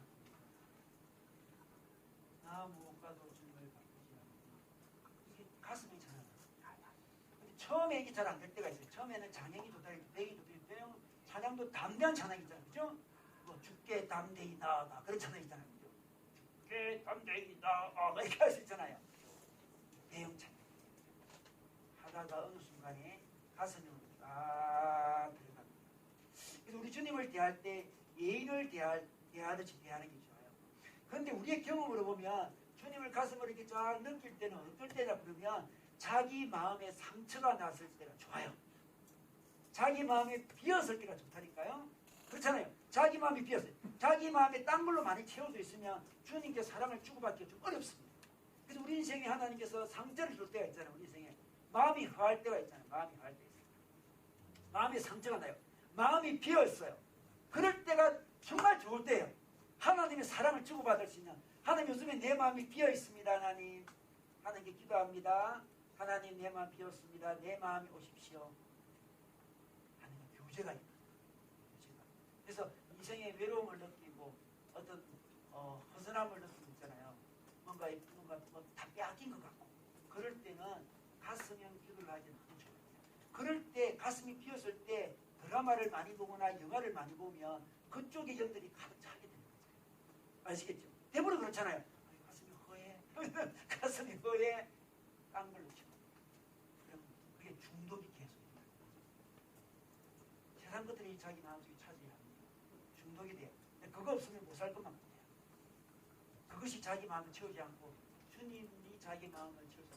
나 무엇과도 주님을 바꾸지 않고 이게 가슴이 찬양. 근데 처음에 이게 잘 안 될 때가 있어요. 처음에는 찬양이 좋다, 배기 좋다, 찬양도 담대한 찬양이 있잖아요. 그죠? 뭐 죽게 담대히 나아가 그런 찬양이 있잖아요. 그죠? 죽게 담대히 나아가 이렇게 할 수 있잖아요. 대형 찬양. 하다가 어느 순간에 가슴이 들어갑니다. 그래서 우리 주님을 대할 때 예인을 대하듯이 대하는 게 좋아요. 그런데 우리의 경험으로 보면 주님을 가슴으로 이렇게 쫙 느낄 때는 어떨 때냐 그러면 자기 마음에 상처가 났을 때가 좋아요. 자기 마음에 비었을 때가 좋다니까요. 그렇잖아요. 자기 마음이 비었어요. 자기 마음에 딴 걸로 많이 채워져 있으면 주님께 사랑을 주고받기가 좀 어렵습니다. 그래서 우리 인생에 하나님께서 상처를 줄 때가 있잖아요. 우리 인생에 마음이 허할 때가 있잖아요. 마음이 허할 때 있어요. 마음에 상처가 나요. 마음이 비어있어요. 그럴 때가 정말 좋을 때예요. 하나님의 사랑을 주고받을 수 있는. 하나님 요즘에 내 마음이 비어있습니다. 하나님. 하나님께 기도합니다. 하나님 내 마음 비었습니다. 내 마음이 오십시오. 하나님 교제가 있는 교제가. 그래서 인생의 외로움을 느끼고 어떤 허전함을 느끼고 있잖아요. 뭔가 다 빼앗긴 것 같고 그럴 때는 가슴형 기도를 하지 않죠. 그럴 때 가슴이 비었을 때 드라마를 많이 보거나 영화를 많이 보면 그쪽의 영들이 가득 차게 되는 거죠. 아시겠죠? 대부분 그렇잖아요. 가슴이 허해. 가슴이 허해. 딴 걸로 치고. 그럼 그게 중독이 계속 있는 거예요. 세상 것들이 자기 마음속에 차지해야 합니다. 중독이 돼요. 근데 그거 없으면 못 살 것만 같아요. 그것이 자기 마음을 채우지 않고 주님이 자기 마음을 채우면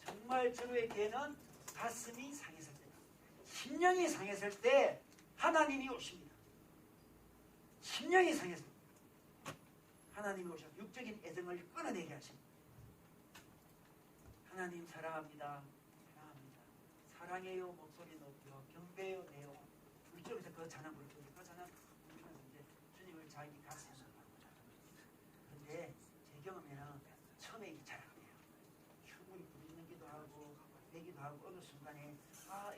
정말 저에게는 가슴이 상했을 때다. 심령이 상했을 때 하나님이 오십니다. 심령이 상했을 때 하나님이 오셔서 육적인 애정을 끊어내게 하십니다. 하나님 사랑합니다. 사랑합니다. 사랑해요 목소리 높여 경배요 내요. 이쪽에서 그 찬양 부르죠. 그 찬양 부르면 이제 주님을 자기 가슴에 넣습니다. 그런데 제 경험에는 처음에 이게 잘 안 돼요. 충분히 부르기도 하고 되기도 하고 어느 순간에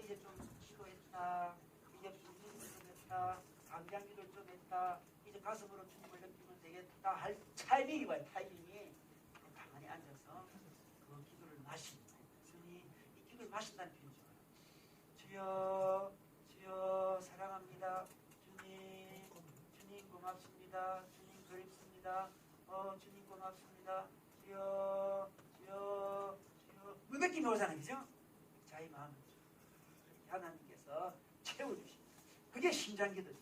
이제 좀 기도했다. 이제 부르기도 좀 했다. 감장기도 좀 했다. 이제 가슴으로 주님을 느끼면 되겠다 할 타이밍이 와요. 타이밍이 가만히 앉아서 마십니다. 주님, 이 기도를 마신다는 표현이죠. 주여, 주여 사랑합니다. 주님 고맙습니다. 주님 그립습니다. 주님 고맙습니다. 주여, 주여, 주여. 그 느낌이 오잖아요, 그죠? 자기 마음을 하나님께서 채워주십니다. 그게 심장기도죠.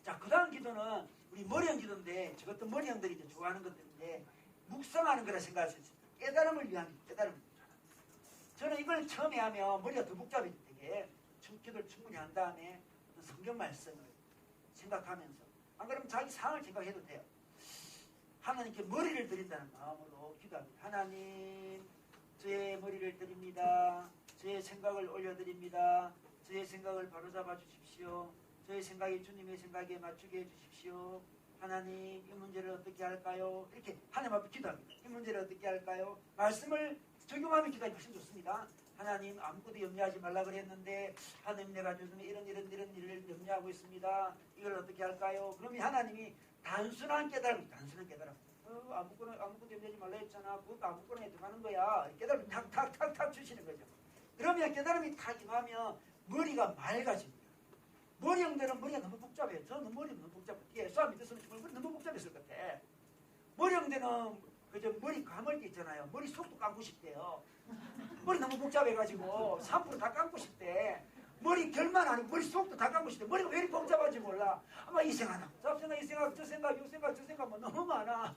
자, 그 다음 기도는 우리 머리형 기도인데, 저것도 머리형들이 이제 좋아하는 것들인데, 묵상하는 거라 생각하셨어요. 깨달음을 위한 기도, 깨달음을 위한. 저는 이걸 처음에 하면 머리가 더 복잡해질 때게 기도를 충분히 한 다음에 성경 말씀을 생각하면서, 안 그러면 자기 상황을 생각해도 돼요. 하나님께 머리를 드린다는 마음으로 기도합니다. 하나님, 저의 머리를 드립니다. 저의 생각을 올려드립니다. 저의 생각을 바로잡아 주십시오. 저의 생각이 주님의 생각에 맞추게 해주십시오. 하나님, 이 문제를 어떻게 할까요? 이렇게 하나님 앞에 기도합니다. 이 문제를 어떻게 할까요? 말씀을 적용하면 기도하기 훨씬 좋습니다. 하나님, 아무것도 염려하지 말라 그랬는데 하나님, 내가 요즘에 이런 일을 염려하고 있습니다. 이걸 어떻게 할까요? 그러면 하나님이 단순한 깨달음, 아무것도 염려하지 말라 했잖아. 그것도 아무거나 들어가는 거야. 깨달음이 탁탁탁탁 주시는 거죠. 그러면 깨달음이 탁 임하면 머리가 맑아집니다. 머리형들은 머리가 너무 복잡해요. 저는 머리가 너무 복잡해요. 뒤에 수학 믿었으면 정말 머리 너무 복잡했을 것 같아. 머리형들은 그저 머리 감을 게 있잖아요. 머리 속도 감고 싶대요. 머리 너무 복잡해가지고 3% 다 감고 싶대. 머리 결만 아니고 머리 속도 다 감고 싶대. 머리가 왜 이렇게 복잡한지 몰라. 아마 이 생각, 이 생각, 저 생각, 저 생각 뭐 너무 많아.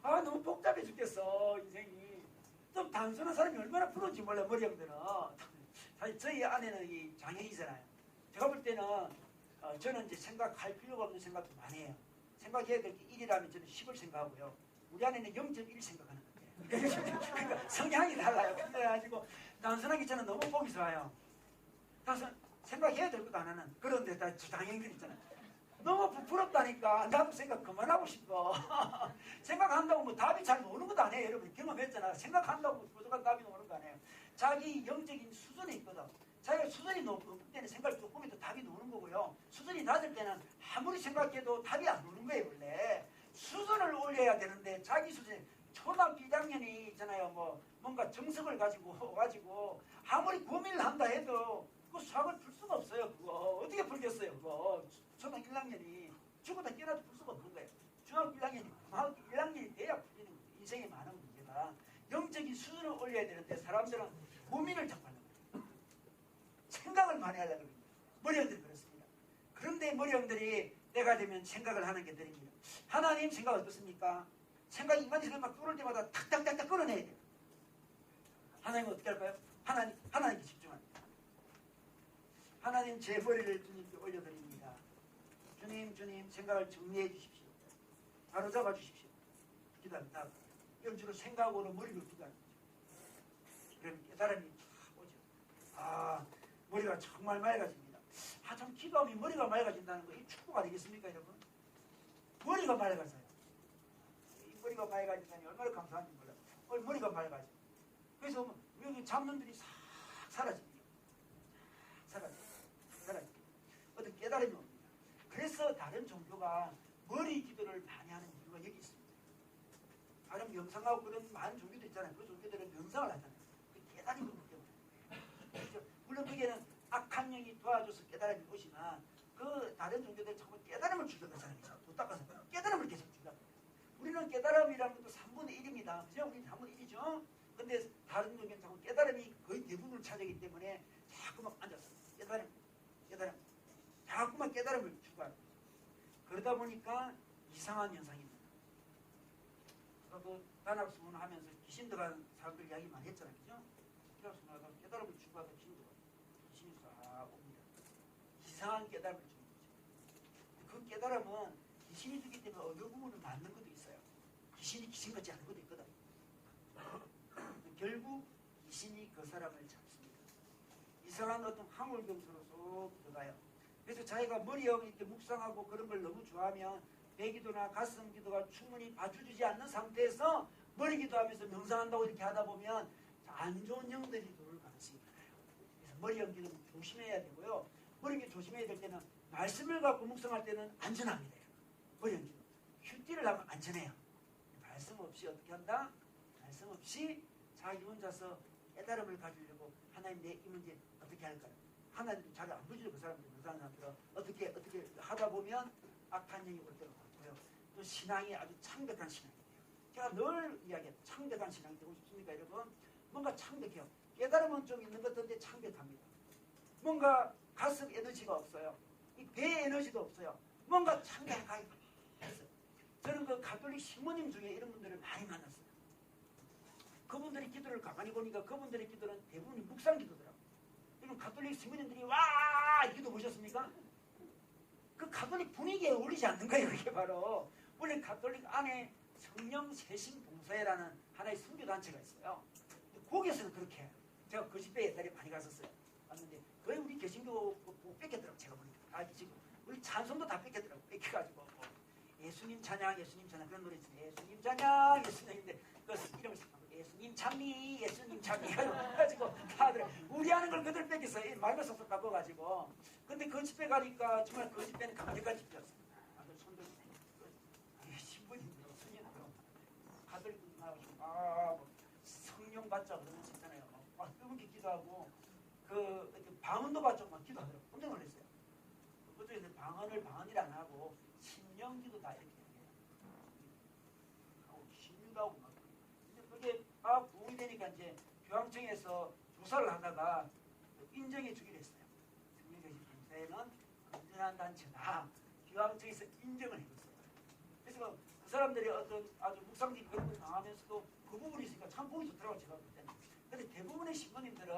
너무 복잡해 죽겠어, 인생이. 좀 단순한 사람이 얼마나 부러운지 몰라, 머리형들은. 사실 저희 아내는 이 장애이잖아요. 제가 볼 때는 저는 이제 생각할 필요가 없는 생각도 많이 해요. 생각해야 될 게 1이라면 저는 10을 생각하고요. 우리 아내는 0.1 생각하는 거예요. 그러니까 성향이 달라요. 그래가지고 단순하게 저는 너무 보기 좋아요. 생각해야 될 것도 안 하는. 그런데 다 장애인들 있잖아요. 너무 부끄럽다니까. 나도 생각 그만하고 싶어. 생각한다고 뭐 답이 잘 오는 것도 아니에요. 여러분 경험했잖아. 생각한다고 부족한 답이 오는 거 아니에요. 자기 영적인 수준이 있거든. 자기가 수준이 높을 때는 생각이 조금 해도 답이 나오는 거고요. 수준이 낮을 때는 아무리 생각해도 답이 안 오는 거예요. 원래 수준을 올려야 되는데 자기 수준, 초등학교 1학년이 있잖아요. 뭔가 정석을 가지고 아무리 고민을 한다 해도 그 수학을 풀 수가 없어요. 그거 어떻게 풀겠어요. 그거 초등학교 1학년이 죽어다 깨어나도 풀 수가 없는 거예요. 중학교 1학년이 1학년이 돼야 풀리는 거예요. 인생의 많은 문제가 영적인 수준을 올려야 되는데 사람들은 고민을 자꾸 하는 거예요. 생각을 많이 하려고 합니다. 머리형들이 그렇습니다. 그런데 머리형들이 때가 되면 생각을 하는 게 드립니다. 하나님 생각 어떻습니까? 생각이 이만저만 막 뚫을 때마다 탁탁탁탁 끌어내야 돼요. 하나님은 어떻게 할까요? 하나님께 집중합니다. 하나님, 제 머리를 주님께 올려드립니다. 주님 생각을 정리해 주십시오. 바로 잡아 주십시오. 기도합니다. 이런 식으로 생각으로 머리를 기도합니다. 그러면 깨달음이 쫙 오죠. 머리가 정말 맑아집니다. 참 기도하면 머리가 맑아진다는 거, 이 축복가 되겠습니까, 여러분? 머리가 맑아져요. 이 머리가 맑아진다니 얼마나 감사한지 몰라요. 머리가 맑아져. 그래서 여기 잡념들이 싹 사라집니다. 사라집니다. 어떤 깨달음이 옵니다. 그래서 다른 종교가 머리 기도를 많이 하는 이유가 여기 있습니다. 다른 명상하고 그런 많은 종교들 있잖아요. 그 종교들은 명상을 하잖아요. 그 깨달음이 오기 때문에. 물론 그게는 악한 영이 도와줘서 깨달음이 오지만 그 다른 종교들 자꾸 깨달음을 주려고 하잖아요. 돈 닦아서 깨달음을 계속 주려고. 우리는 깨달음이라는 것도 3분의 1입니다. 그죠? 우리는 3분의 1이죠. 근데 다른 종교는 자꾸 깨달음이 거의 대부분을 차지하기 때문에 자꾸만 앉아서 깨달음. 자꾸만 깨달음을 추구하는 거죠. 그러다 보니까 이상한 현상입니다. 그 단학수문 하면서 귀신 들어간 사람들 이야기 많이 했잖아요. 그죠? 단학수문하다 깨달음을 추구하다 귀신 들어가요. 귀신이 싹 옵니다. 이상한 깨달음을 주는 거죠. 그 깨달음은 귀신이 주기 때문에 어느 부분은 맞는 것도 있어요. 귀신이 귀신 같지 않은 것도 있거든. 결국 귀신이 그 사람을 잡습니다. 이상한 어떤 황홀경수로 쏙 들어가요. 그래서 자기가 머리하고 이렇게 묵상하고 그런 걸 너무 좋아하면 배기도나 가슴기도가 충분히 봐주지 않는 상태에서 머리기도 하면서 명상한다고 이렇게 하다 보면 안 좋은 영들이 들어올 가능성이 많아요. 그래서 머리연기는 조심해야 되고요. 머리연기 조심해야 될 때는 말씀을 갖고 묵상할 때는 안전합니다. 머리연기는 휴띠를 하면 안전해요. 말씀 없이 어떻게 한다? 말씀 없이 자기 혼자서 깨달음을 가지려고 하나님 내 이 문제 어떻게 할까요? 하나님도 잘 안 부지고 그 사람들 무사한 사람들은 어떻게 하다 보면 악한 영이 올 때가 많고요. 또 신앙이 아주 창백한 신앙이 돼요. 제가 늘 이야기해요. 창백한 신앙이 되고 싶습니까 여러분? 뭔가 창백해요. 깨달음은 좀 있는 것 같은데 창백합니다. 뭔가 가슴 에너지가 없어요. 이 배 에너지도 없어요. 뭔가 창백하게 했어요. 저는 그 가톨릭 신부님 중에 이런 분들을 많이 만났어요. 그분들의 기도를 가만히 보니까 그분들의 기도는 대부분이 묵상 기도더라고요. 여러분 가톨릭 신부님들이 와 이 기도 보셨습니까? 그 가톨릭 분위기에 어울리지 않는 거예요. 이게 바로 원래 가톨릭 안에 성령 세신 봉사회라는 하나의 선교단체가 있어요. 거기에서는 그렇게 해요. 제가 그 집회 옛날에 많이 갔었어요. 갔는데 거의 우리 개신교 뺏겼더라고요. 제가 보니까 지금 우리 찬송도 다 뺏겼더라고요. 뺏겨가지고 예수님 찬양 예수님 찬양 그런 노래 있어요. 예수님 찬양 예수님인데 그 이름을 예수님 찬미 예수님 찬미 해가지고 다들 우리 하는 걸 그들 뺏겼어요. 말도 쏙쏙 바꿔가지고. 근데 그 집회 가니까 정말 그 집회는 강력한 집회였어요. 다들 손들 신부님들 스님들 가들 나와가지고 성령 받자 그러면서 있잖아요. 막 뜨겁게 기도하고 그 방언도 받자 막 기도하더라고요. 깜짝 놀랐어요. 그쪽에서 방언이라 안 하고 신령기도다 이렇게 얘기해요. 하고 신유다고 막. 근데 그게 부흥이 되니까 이제 교황청에서 조사를 하다가 인정해 주기로 했어요. 성령계신 봉사회는 건전한 단체다. 교황청에서 인정을 해줬어요. 그래서 그 사람들이 어떤 아주 묵상적인 그런 걸 당하면서도 그 부분이 있으니까 참 보기 좋더라고요. 제가 볼 때는. 근데 대부분의 신부님들은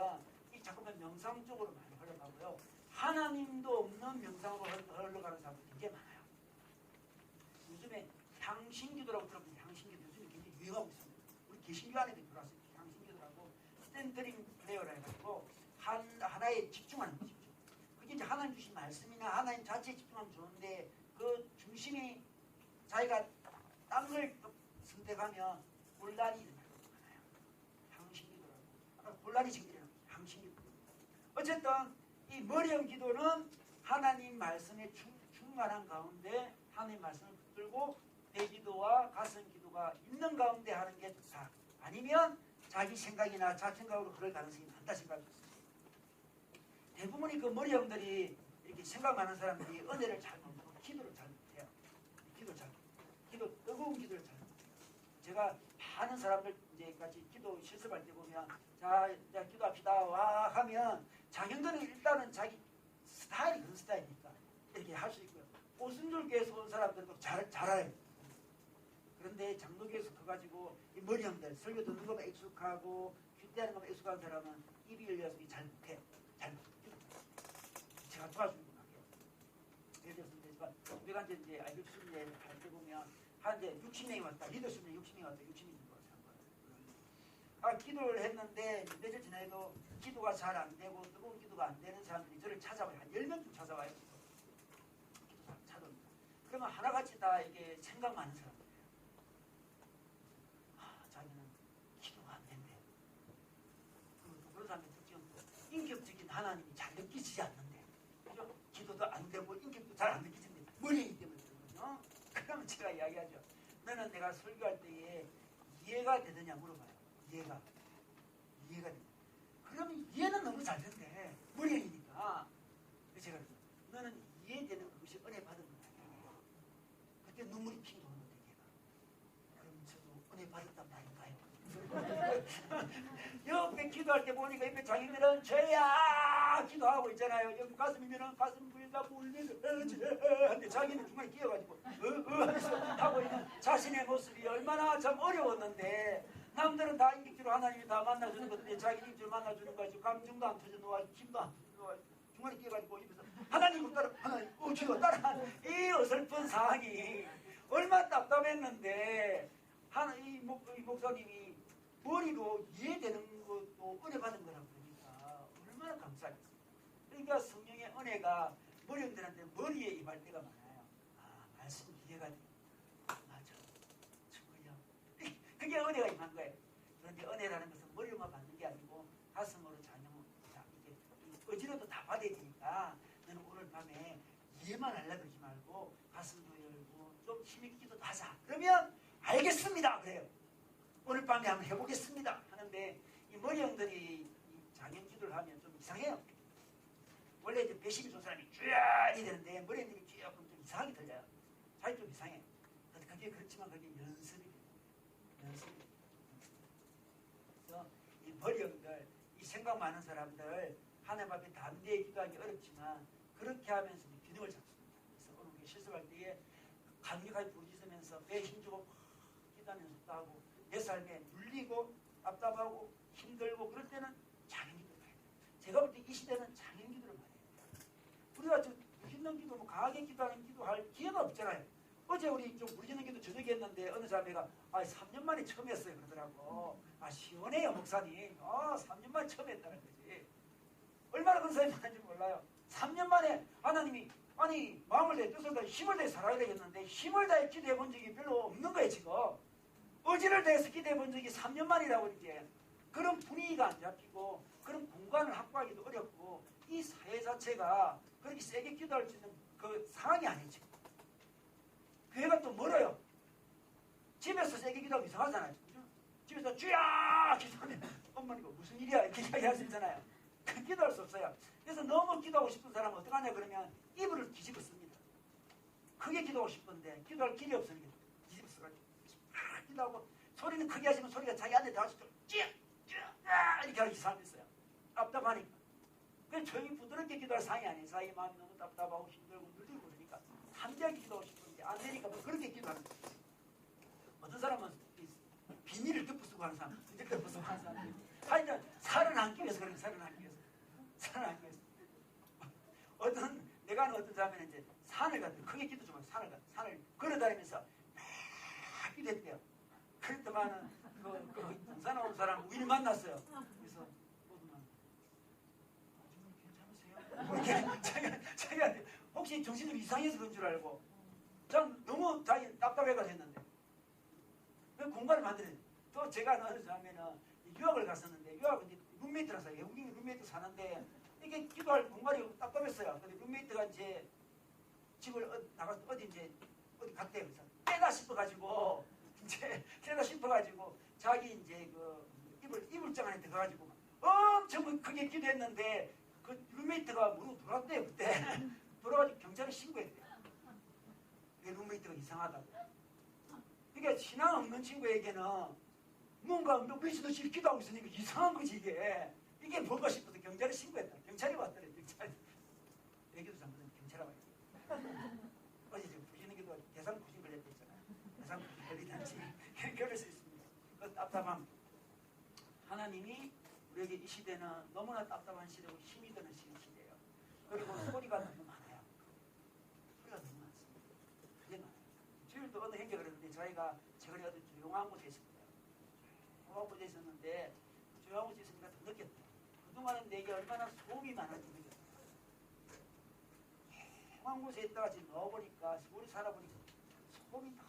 이 자꾸만 명상 쪽으로 많이 흘러가고요. 하나님도 없는 명상으로 흘러가는 사람들이 굉장히 많아요. 요즘에 향신기도라고 들어보면 향신기도 요즘에 굉장히 유행하고 있습니다. 우리 개신교 안에도 들어왔어요. 향신기도라고 스탠드링 플레이어라 해가지고 하나에 집중하는 거죠. 그게 이제 하나님 주신 말씀이나 하나님 자체에 집중하면 좋은데 그 중심이 자기가 딴 걸 선택하면 혼란이 일어나요. 향신기도라고. 아까 혼란이 생기는 향신기도. 어쨌든 이 머리형 기도는 하나님 말씀에 충만한 가운데 하나님 말씀을 붙들고 대기도와 가슴 기도가 있는 가운데 하는 게 좋다. 아니면 자기 생각이나 자생각으로 그럴 가능성이 많다 생각했습니다. 대부분이 그 머리형들이 이렇게 생각 많은 사람들이 은혜를 잘 못 먹고 기도를 잘 못해요. 뜨거운 기도를 잘 못해요. 제가 많은 사람들 이제 같이 기도 실습할 때 보면 자 기도합시다 와 하면 장형들은 일단은 자기 스타일이 그런 스타일이니까 이렇게 할 수 있고요. 오순절교에서 온 사람들도 잘해요. 그런데 장로교에서 커가지고 이 머리형들 설교 듣는 것만 익숙하고 큐대하는 것만 익숙한 사람은 입이 열려서 잘 못해. 제가 도와주는 건 할게요. 예를 들어서 제가 우리가 이제 아이들 순례 할 때 보면 한 이제 60명이 왔다. 리더 순례 60명이 왔다. 60명이 기도를 했는데 며칠 지나도 기도가 잘 안 되고 뜨거운 기도가 안 되는 사람들이 저를 찾아와요. 한 10명쯤 찾아와요. 기도 찾아옵니다. 그러면 하나같이 다 이게 생각 많은 사람들이에요. 자기는 기도가 안 된대. 그런 사람의 특징은 인격적인 하나님이 잘 느끼지지 않는데 그죠? 기도도 안 되고 인격도 잘 안 느끼지는데 머리이기 때문에 그러거든요. 그러면 제가 이야기하죠. 너는 내가 설교할 때에 이해가 되느냐 물어봐요. 이해가 돼. 그러면 이해는 너무 잘 된대. 머리이니까. 그래서 제가 그랬어요. 너는 이해되는 그것이 은혜 받은 거야. 그때 눈물이 핑 도는데 걔가. 그럼 저도 은혜 받았단 말인가요? 옆에 기도할 때 보니까 옆에 자기들은 저야 기도하고 있잖아요. 여기 가슴이면은 가슴 부위가 울면서 근데 자기는 중간에 끼어가지고 하면서 하고 있는 자신의 모습이 얼마나 참 어려웠는데 남들은 다 인격적으로 하나님이 다 만나주는 건데 자기 인격적으로 만나주는 거지 감정도 안 터져놓아 힘도 안 터져놓아 중간에 끼어가지고 입에서 하나님 따라 하나님 기도 따라 이 어설픈 상황이 얼마나 답답했는데 이 목사님이 머리로 이해되는 것도 은혜 받은 거라고 그러니까 얼마나 감사하겠어요. 그러니까 성령의 은혜가 머리형들한테 머리에 임할 때가 많아요. 말씀 이해가 돼. 맞아. 정말요. 그게 은혜가 임한 거예요. 그런데 은혜라는 것은 머리로만 받는 게 아니고 가슴으로 이게 의지로도 다 받아야 되니까 너는 오늘 밤에 이해만 하려고 그러지 말고 가슴도 열고 좀 힘있게 기도도 하자. 그러면 알겠습니다. 그래요. 오늘 밤에 한번 해보겠습니다 하는데 이 머리형들이 장형 기도를 하면 좀 이상해요. 원래 이제 배심이 좋은 사람이 쥐야이 되는데 머리형들이 조금 좀 이상하게 들려요. 자기 좀 이상해. 근데 그게 그렇지만 그게 연습이 돼요. 연습이 돼요. 그래서 이 머리형들, 이 생각 많은 사람들 하나님 앞에 담대히 기도하기 어렵지만 그렇게 하면서 균형을 잡습니다. 그래서 오늘 우리 실습할 때에 강력하게 부르짖으면서 배 힘주고 막 기도하면서 또 하고 내 삶에 눌리고 답답하고 힘들고 그럴 때는 장애기도를 해야 돼요. 제가 볼 때 이 시대는 장애기도를 많이 해요. 우리가 저 힘든 기도, 뭐 강하게 기도하는 기도할 기회가 없잖아요. 어제 우리 좀 부르짖는 기도 저녁에 했는데 어느 자매가 3년 만에 처음 했어요 그러더라고. 시원해요 목사님. 3년 만에 처음 했다는 거지. 얼마나 그런 사람이 많은지 몰라요. 3년 만에 하나님이 마음을 내 뜻을 다해 힘을 다해 살아야 되겠는데 힘을 다해 기도해 본 적이 별로 없는 거예요 지금. 의지를 다해서 기도해 본 적이 3년 만이라고 이렇게. 그런 분위기가 안 잡히고 그런 공간을 확보하기도 어렵고 이 사회 자체가 그렇게 세게 기도할 수 있는 그 상황이 아니지. 교회가 또 멀어요. 집에서 세게 기도하면 이상하잖아요. 집에서 주야 기도하면 엄마니까 무슨 일이야 이렇게 이야기할 수 있잖아요. 기도할 수 없어요. 그래서 너무 기도하고 싶은 사람은 어떻게 하냐 그러면 이불을 뒤집어 씁니다. 크게 기도하고 싶은데 기도할 길이 없으니까 뒤집어 써가지고 기도하고 소리는 크게 하시면 소리가 자기 안에 닿아서 이렇게 하는 사람이 있어요. 답답하니까. 그래서 조용히 부드럽게 기도할 상황이 아니에요. 자기 마음이 너무 답답하고 힘들고 눌리고 그러니까 담대하게 기도하고 싶은데 안 되니까 뭐 그렇게 기도하는 거예요. 어떤 사람은 비닐을 덮어쓰고 하는 사람, 비닐 덮어쓰고 하는 사람들. 하여튼 살을 안기 위해서 그런 살을 안기 위해서. 산을 안기 위해서. 내가 아는 어떤 자매는 이제 산을 갔대요. 크게 기도 좀 하고 산을 걸어다니면서 막 기도했대요. 그랬더만은 그 등산 온 사람 우연히 만났어요. 그래서 괜찮으세요? 자기한테 혹시 정신이 이상해서 그런 줄 알고 전 너무 자기 답답해가 됐는데 그 공간을 만들어야 또 제가 아는 자매는 유학을 갔었는데 유학은 이제 룸메이트라서 외국인 룸메이트 사는데 이게 기도할 공간이 답답했어요. 근데 룸메이트가 이제 집을 나가서 어디 갔대요. 그래서 빼다 싶어가지고 자기 이제 그 이불장 안에 들어가가지고 엄청 크게 기도했는데 그 룸메이트가 무릎 돌았대요 그때. 돌아가지고 경찰에 신고했대요. 내 룸메이트가 이상하다고. 그러니까 신앙 없는 친구에게는 뭔가 며칠씩 기도하고 있으니까 이상한 거지 이게. 이게 뭔가 싶어서 경찰에 신고했다. 경찰이 왔더래. 애기도 잘못하면 경찰에 와요. 어제 지금 부시는 기도 대상 부신 걸렸다 했잖아요. 대상 부신 걸리든지 그럴 수 있습니다. 그 답답함. 하나님이 우리에게 이 시대는 너무나 답답한 시대고 힘이 드는 시대예요. 그리고 소리가 너무 많아요. 소리가 너무 많습니다. 그게 많아요. 주일도 어느 행제 그랬는데 저희가 최근에 어떤 조용한 곳에 있습니다. 조용한 곳에 있었는데 조용한 곳에 있으니까 더 느꼈다. 그동안은 내게 얼마나 소음이 많았지 느꼈다. 조용한 곳에 있다가 지금 넣어보니까 우리 살아보니까 소음이 다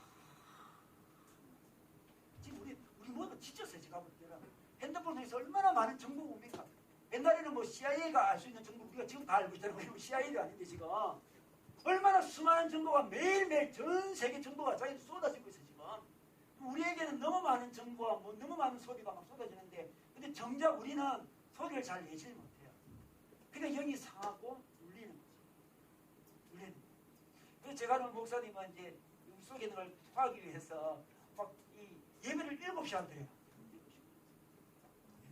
지금 우리 모두 지쳤어요. 제가 볼 때는 핸드폰에서 얼마나 많은 정보가 옵니까? 옛날에는 뭐 CIA가 알 수 있는 정보 우리가 지금 다 알고 있잖아요. 우리 CIA도 아닌데 지금 얼마나 수많은 정보가 매일매일 전 세계 정보가 저희 쏟아지고 있어요. 지금 우리에게는 너무 많은 정보와 너무 많은 소리가 막 쏟아지는데 근데 정작 우리는 소리를 잘 내지 못해요. 그러니까 영이 상하고 눌리는 거죠. 눌리는 거죠. 그래서 제가 아는 목사님은 이제 우리 속에 있는 걸 토하기 위해서 막 이 예배를 7시간 드려요.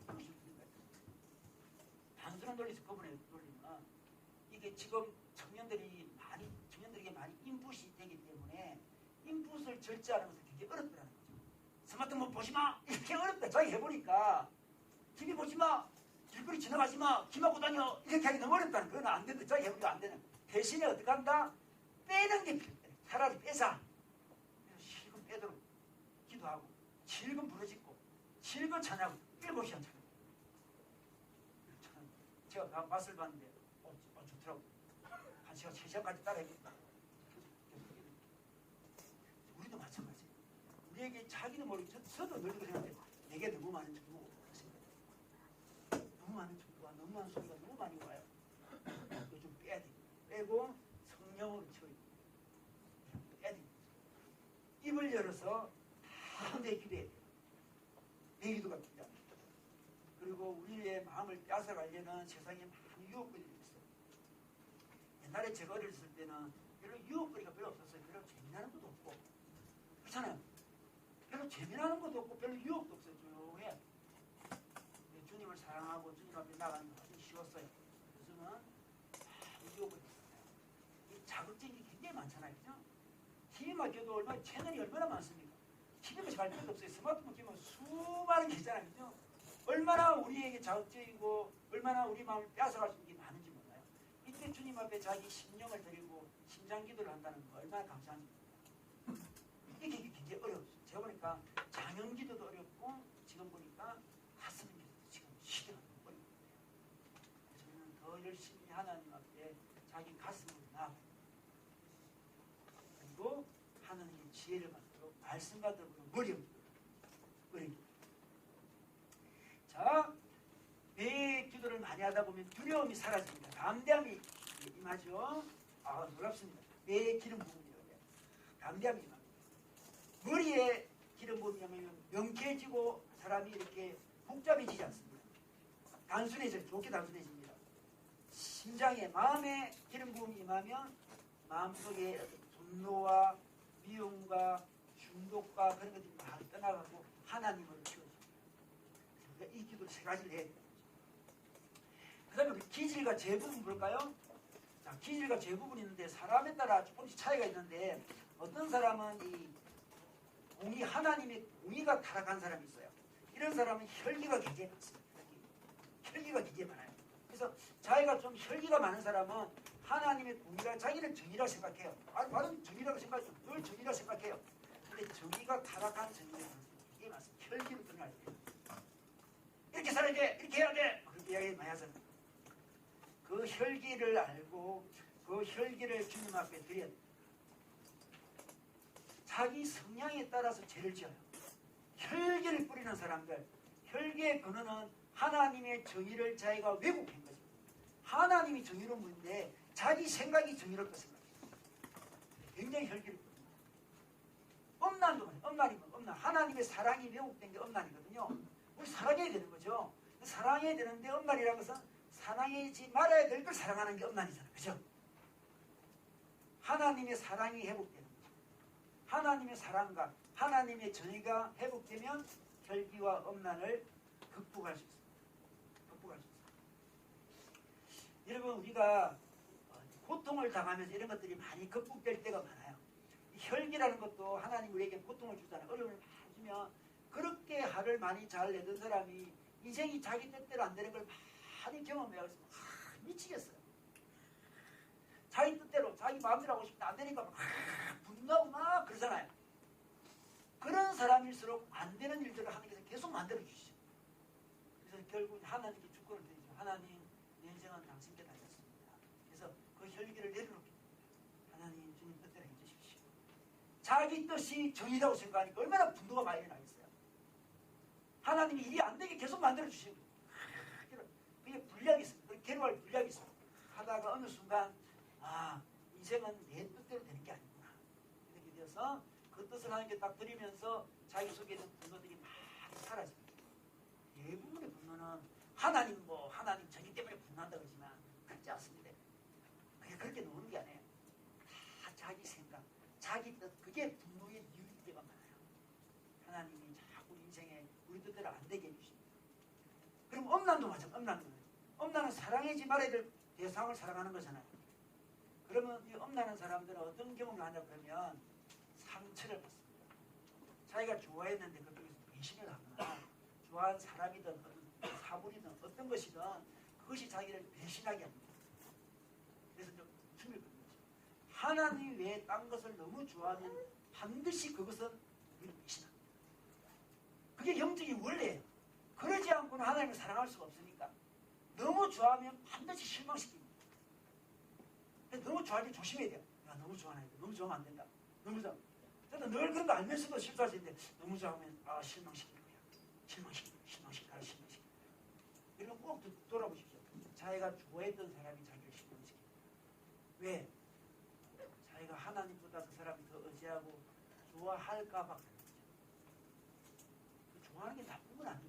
7시간. 단순한 논리에서 그분의 논리는 이게 지금 청년들에게 많이 인풋이 되기 때문에 인풋을 절제하는 것은 되게 어렵더라는 거죠. 스마트폰 보지마! 이렇게 어렵다. 자기 해보니까 TV 보지마! 길거리 지나가지마! 기마고 다녀! 이렇게 하기 너무 어렵다는 거예요. 그건 안 된다. 자기 해보니까 안 되는. 대신에 어떻게 한다? 빼는 게 필요해. 차라리 빼자. 실컷 빼도록 기도하고 실컷 부르짖고 실컷 찬양하고 7시간 찬양. 제가 맛을 봤는데 좋더라고. 1시간, 3시간까지 따라야겠다. 우리도 마찬가지예요. 우리에게 자기는 모르게 저도 늘 그러는데 내게 너무 많은 정보가 너무 많은 정보가 너무 많은 소리가 너무 많이 와요. 이거 좀 빼야 돼. 빼고 성령으로 채워야 돼. 빼야 돼. 입을 열어서 담대히 기도해야 돼. 대기도가 필요합니다. 그리고 우리의 마음을 뺏어가려는 세상에 많은 유혹거리가 있어요. 옛날에 제가 어렸을 때는 별로 유혹거리가 별로 없었어요. 별로 재미나는 것도 없고. 그렇잖아요. 별로 재미나는 것도 없고 별로 유혹도 없어요. 조용해. 주님을 사랑하고 주님 앞에 나가는 게 아주 쉬웠어요. 요즘은 유혹을 있어요. 이 자극적인 게 굉장히 많잖아요. 그죠? TV만 켜도 얼마나 채널이 얼마나 많습니까? TV만 갈 필요도 없어요. 스마트폰 켜면 수많은 게 있잖아요. 그죠? 얼마나 우리에게 자극적이고 얼마나 우리 마음을 뺏어갈 수 있는 게 많은지 몰라요. 이때 주님 앞에 자기 심령을 드리고 심장 기도를 한다는 거 얼마나 감사한지 몰라요. 이게 굉장히 어려워요. 제가 보니까 장영 기도도 어렵고 지금 보니까 가슴 기도도 지금 시대가 너무 어려운 거예요. 저는 더 열심히 하나님 앞에 자기 가슴을 나고 그리고 하나님의 지혜를 받도록 말씀과 더불어 머리 자, 매일 기도를 많이 하다 보면 두려움이 사라집니다. 담대함이 임하죠. 아, 놀랍습니다. 매일 기름 부음이라고 해요. 담대함이 임합니다. 머리에 기름 부음이 임하면 명쾌해지고 사람이 이렇게 복잡해지지 않습니다. 단순해져요. 좋게 단순해집니다. 심장에 마음에 기름 부음이 임하면 마음속에 분노와 미움과 중독과 그런 것들이 막 떠나가고 하나님으로 키워집니다. 이 기도를 세 가지를 해야 돼요. 그 다음에 기질과 재부분 볼까요? 자, 기질과 재부분이 있는데 사람에 따라 조금씩 차이가 있는데 어떤 사람은 하나님의 공의가 타락한 사람이 있어요. 이런 사람은 혈기가 굉장히 많습니다. 혈기가 굉장히 많아요. 그래서 자기가 좀 혈기가 많은 사람은 하나님의 공의가 자기는 정의라고 생각해요. 말은 정의라고 생각해요. 늘 정의라고 생각해요. 근데 정의가 타락한 정의가 굉장히 많습니다. 혈기로 드러날 때 이렇게 살아야 돼, 이렇게 해야 돼, 그렇게 이야기 많이 하잖아요. 그 혈기를 알고 그 혈기를 주님 앞에 드려야 돼요. 자기 성향에 따라서 죄를 지어요. 혈기를 뿌리는 사람들, 혈기의 근원은 하나님의 정의를 자기가 왜곡한 거죠. 하나님이 정의로운 분인데 자기 생각이 정의롭다 생각해요. 굉장히 혈기를 뿌립니다. 엄난이면 하나님의 사랑이 왜곡된 게 엄난이거든요. 우리 사랑해야 되는 거죠. 사랑해야 되는데 엄난이라는 것은 사랑하지 말아야 될 걸 사랑하는 게 엄난이잖아요. 그죠? 하나님의 사랑이 회복되는 거죠. 하나님의 사랑과 하나님의 정의가 회복되면 혈기와 엄난을 극복할 수 있습니다. 극복할 수 있습니다. 여러분 우리가 고통을 당하면서 이런 것들이 많이 극복될 때가 많아요. 혈기라는 것도 하나님 우리에게 고통을 주잖아요. 어려움을 많이 주면 그렇게 화를 많이 잘 내던 사람이 인생이 자기 뜻대로 안 되는 걸 많이 경험해요. 그래서 미치겠어요. 자기 뜻대로 자기 마음대로 하고 싶은데 안 되니까 막 분노하고 막 그러잖아요. 그런 사람일수록 안 되는 일들을 하나님께서 계속 만들어주시죠. 그래서 결국 하나님께 주권을 드리죠. 하나님 내 인생은 당신께 달렸습니다. 그래서 그 혈기를 내려놓게 됩니다. 하나님 주님 뜻대로 해주십시오. 자기 뜻이 정의라고 생각하니까 얼마나 분노가 많이 나겠어요. 하나님이 일이 안 되게 계속 만들어주시는 거예요. 그게 불량이 있습니다. 괴로워할 불량이 있습니다. 하다가 어느 순간 인생은 내 뜻대로 되는 게 아니구나. 이렇게 되어서 그 뜻을 하나님께 딱 드리면서 자기 속에 있는 분노들이 많이 사라집니다. 대부분의 분노는 하나님 정의 때문에 분노한다 그러지만 그렇지 않습니다. 그게 그렇게 노는 게 아니에요. 다 자기 생각, 자기 뜻, 그게 분노의 이유일 때가 많아요. 하나님이 자꾸 인생에 우리 뜻대로 안 되게 해주십니다. 그럼 엄난도 마찬가지예요. 엄난은 사랑하지 말아야 될 대상을 사랑하는 거잖아요. 그러면 이 엄난한 사람들은 어떤 경험을 하냐 그러면 상처를 받습니다. 자기가 좋아했는데 그쪽에서 배신을 하거나 좋아하는 사람이든 사물이든 어떤 것이든 그것이 자기를 배신하게 합니다. 그래서 좀 충격을 받는 거죠. 하나님 외에 딴 것을 너무 좋아하면 반드시 그것은 우리를 배신합니다. 그게 영적인 원리예요. 그러지 않고는 하나님을 사랑할 수가 없으니까 너무 좋아하면 반드시 실망시킵니다. 너무 좋아할 때 조심해야 돼요. 야, 너무 좋아하네. 너무 좋아하면 안 된다. 너무 좋아. 저도 늘 그런 거 알면서도 실수할 수 있는데 너무 좋아하면 실망시키는 거야. 실망시키는 거야. 이러면 꼭 돌아보십시오. 자기가 좋아했던 사람이 자기를 실망시킵니다. 왜? 자기가 하나님보다 그 사람이 더 의지하고 좋아할까 봐 그런 거죠. 좋아하는 게 나쁜 건 아니에요.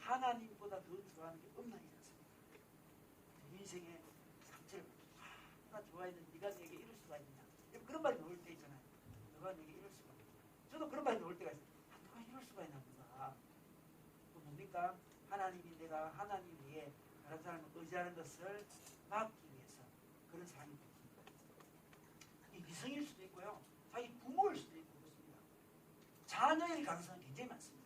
하나님보다 더 좋아하는 게 없나니 않습니까? 내 인생에 상처를 나 좋아했는데 네가 내게 이럴 수가 있냐, 그런 말이 나올 때 있잖아요. 너가 내게 이럴 수가 있냐. 저도 그런 말이 나올 때가 있어요. 누가 이럴 수가 있나 보다. 또 뭡니까? 하나님이 내가 하나님 위에 다른 사람을 의지하는 것을 막기 위해서 그런 상황이 됐습니다. 그게 이성일 수도 있고요, 자기 부모일 수도 있고 그렇습니다. 자녀일 가능성은 굉장히 많습니다.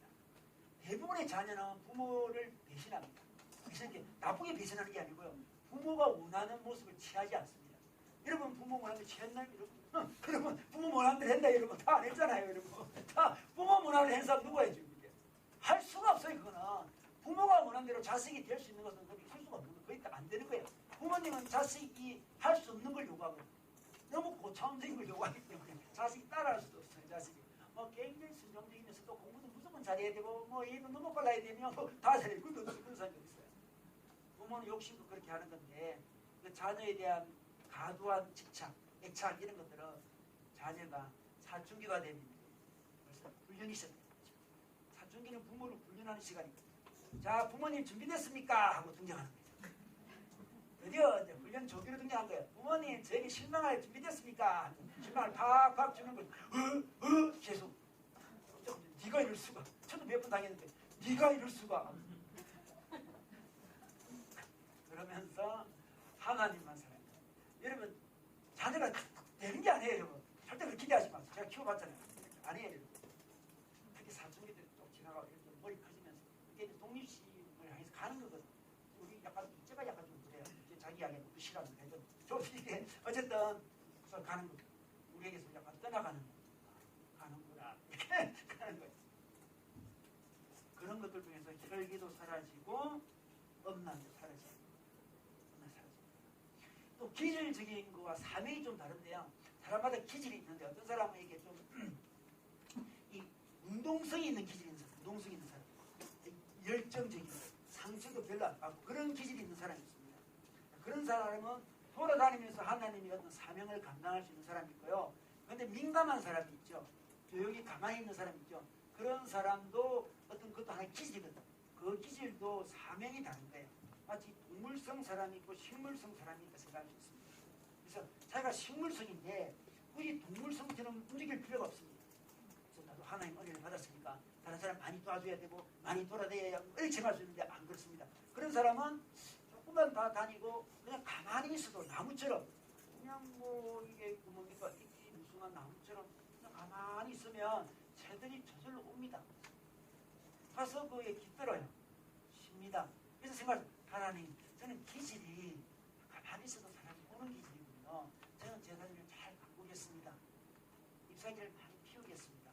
대부분의 자녀는 부모를 배신합니다. 배신이 나쁘게 배신하는 게 아니고요, 부모가 원하는 모습을 취하지 않습니다. 여러분 부모 원하는 거 취했나요? 여러분 부모 원하는 대로 했나? 여러분 다 안 했잖아요. 여러분 다 부모 원하는 대로 한 사람 누가 해줘요? 할 수가 없어요. 그거는 부모가 원하는 대로 자식이 될 수 있는 것은 할 수가 없는 거예요. 거의 안 되는 거예요. 부모님은 자식이 할 수 없는 걸 요구하고 너무 고차원적인 걸 요구하기 때문에 자식이 따라할 수도 없어요. 자식이 굉장히 순종적이면서 또 공부도 무조건 잘해야 되고 얘는 너무 빨라야 되면 다 잘해야 되고 그런 사람이 있어요. 부모는 욕심도 그렇게 하는 건데 그 자녀에 대한 과도한 집착, 애착 이런 것들은 자녀가 사춘기가 되면 벌써 훈련이 시작돼요. 사춘기는 부모를 훈련하는 시간입니다. 자, 부모님 준비됐습니까? 하고 등장하는 거죠. 드디어 이제 훈련 조기로 등장한 거예요. 부모님 저에게 실망할 준비됐습니까? 실망을 팍팍 주는 거죠. 계속. 네가 이럴 수가. 저도 몇 번 당했는데 네가 이럴 수가. 그러면서 하나님만 사랑해요. 여러분 자녀가 되는 게 아니에요. 여러분 절대 그렇게 기대하지 마세요. 제가 키워봤잖아요. 아니에요. 여러분. 특히 사춘기들 쭉 지나가고 이렇게 머리 커지면서 이게 독립심을 향해서 가는 거거든요. 우리 약간 제가 약간 좀 그래요. 자기 이야기 또 싫어하는 해도 좀 이게 어쨌든 가는 거죠. 우리에게서 약간 떠나가는 거. 가는구나 이렇게 가는 거예요. 그런 것들 중에서 혈기도 사라지고 엄남도 사라지고 또 기질적인 거와 사명이 좀 다른데요. 사람마다 기질이 있는데 어떤 사람에게 좀 이 운동성이 있는 기질이 있는 사람, 운동성이 있는 사람, 열정적인 상처도 별로 안 받고 그런 기질이 있는 사람이 있습니다. 그런 사람은 돌아다니면서 하나님의 어떤 사명을 감당할 수 있는 사람이 있고요. 그런데 민감한 사람이 있죠. 조용히 가만히 있는 사람이 있죠. 그런 사람도 어떤 것도 하나의 기질이거든. 그 기질도 사명이 다른 거예요. 마치 동물성 사람이 있고 식물성 사람이 있다 생각할 수 있습니다. 그래서 자기가 식물성인데 굳이 동물성처럼 움직일 필요가 없습니다. 그래서 나도 하나님 은혜를 받았으니까 다른 사람 많이 도와줘야 되고 많이 돌아다녀야 이렇게 할 수 있는데 안 그렇습니다. 그런 사람은 조금만 다 다니고 그냥 가만히 있어도 나무처럼 그냥 이게 뭡니까 이끼 무성한 나무처럼 그냥 가만히 있으면 새들이 저절로 옵니다. 가서 그에 깃들어요. 쉽니다. 그래서 생각해요. 하나님, 저는 기질이 가만히 있어도 사람이 오는 기질이군요. 저는 제 자신을 잘 가꾸겠습니다. 잎사귀를 많이 피우겠습니다.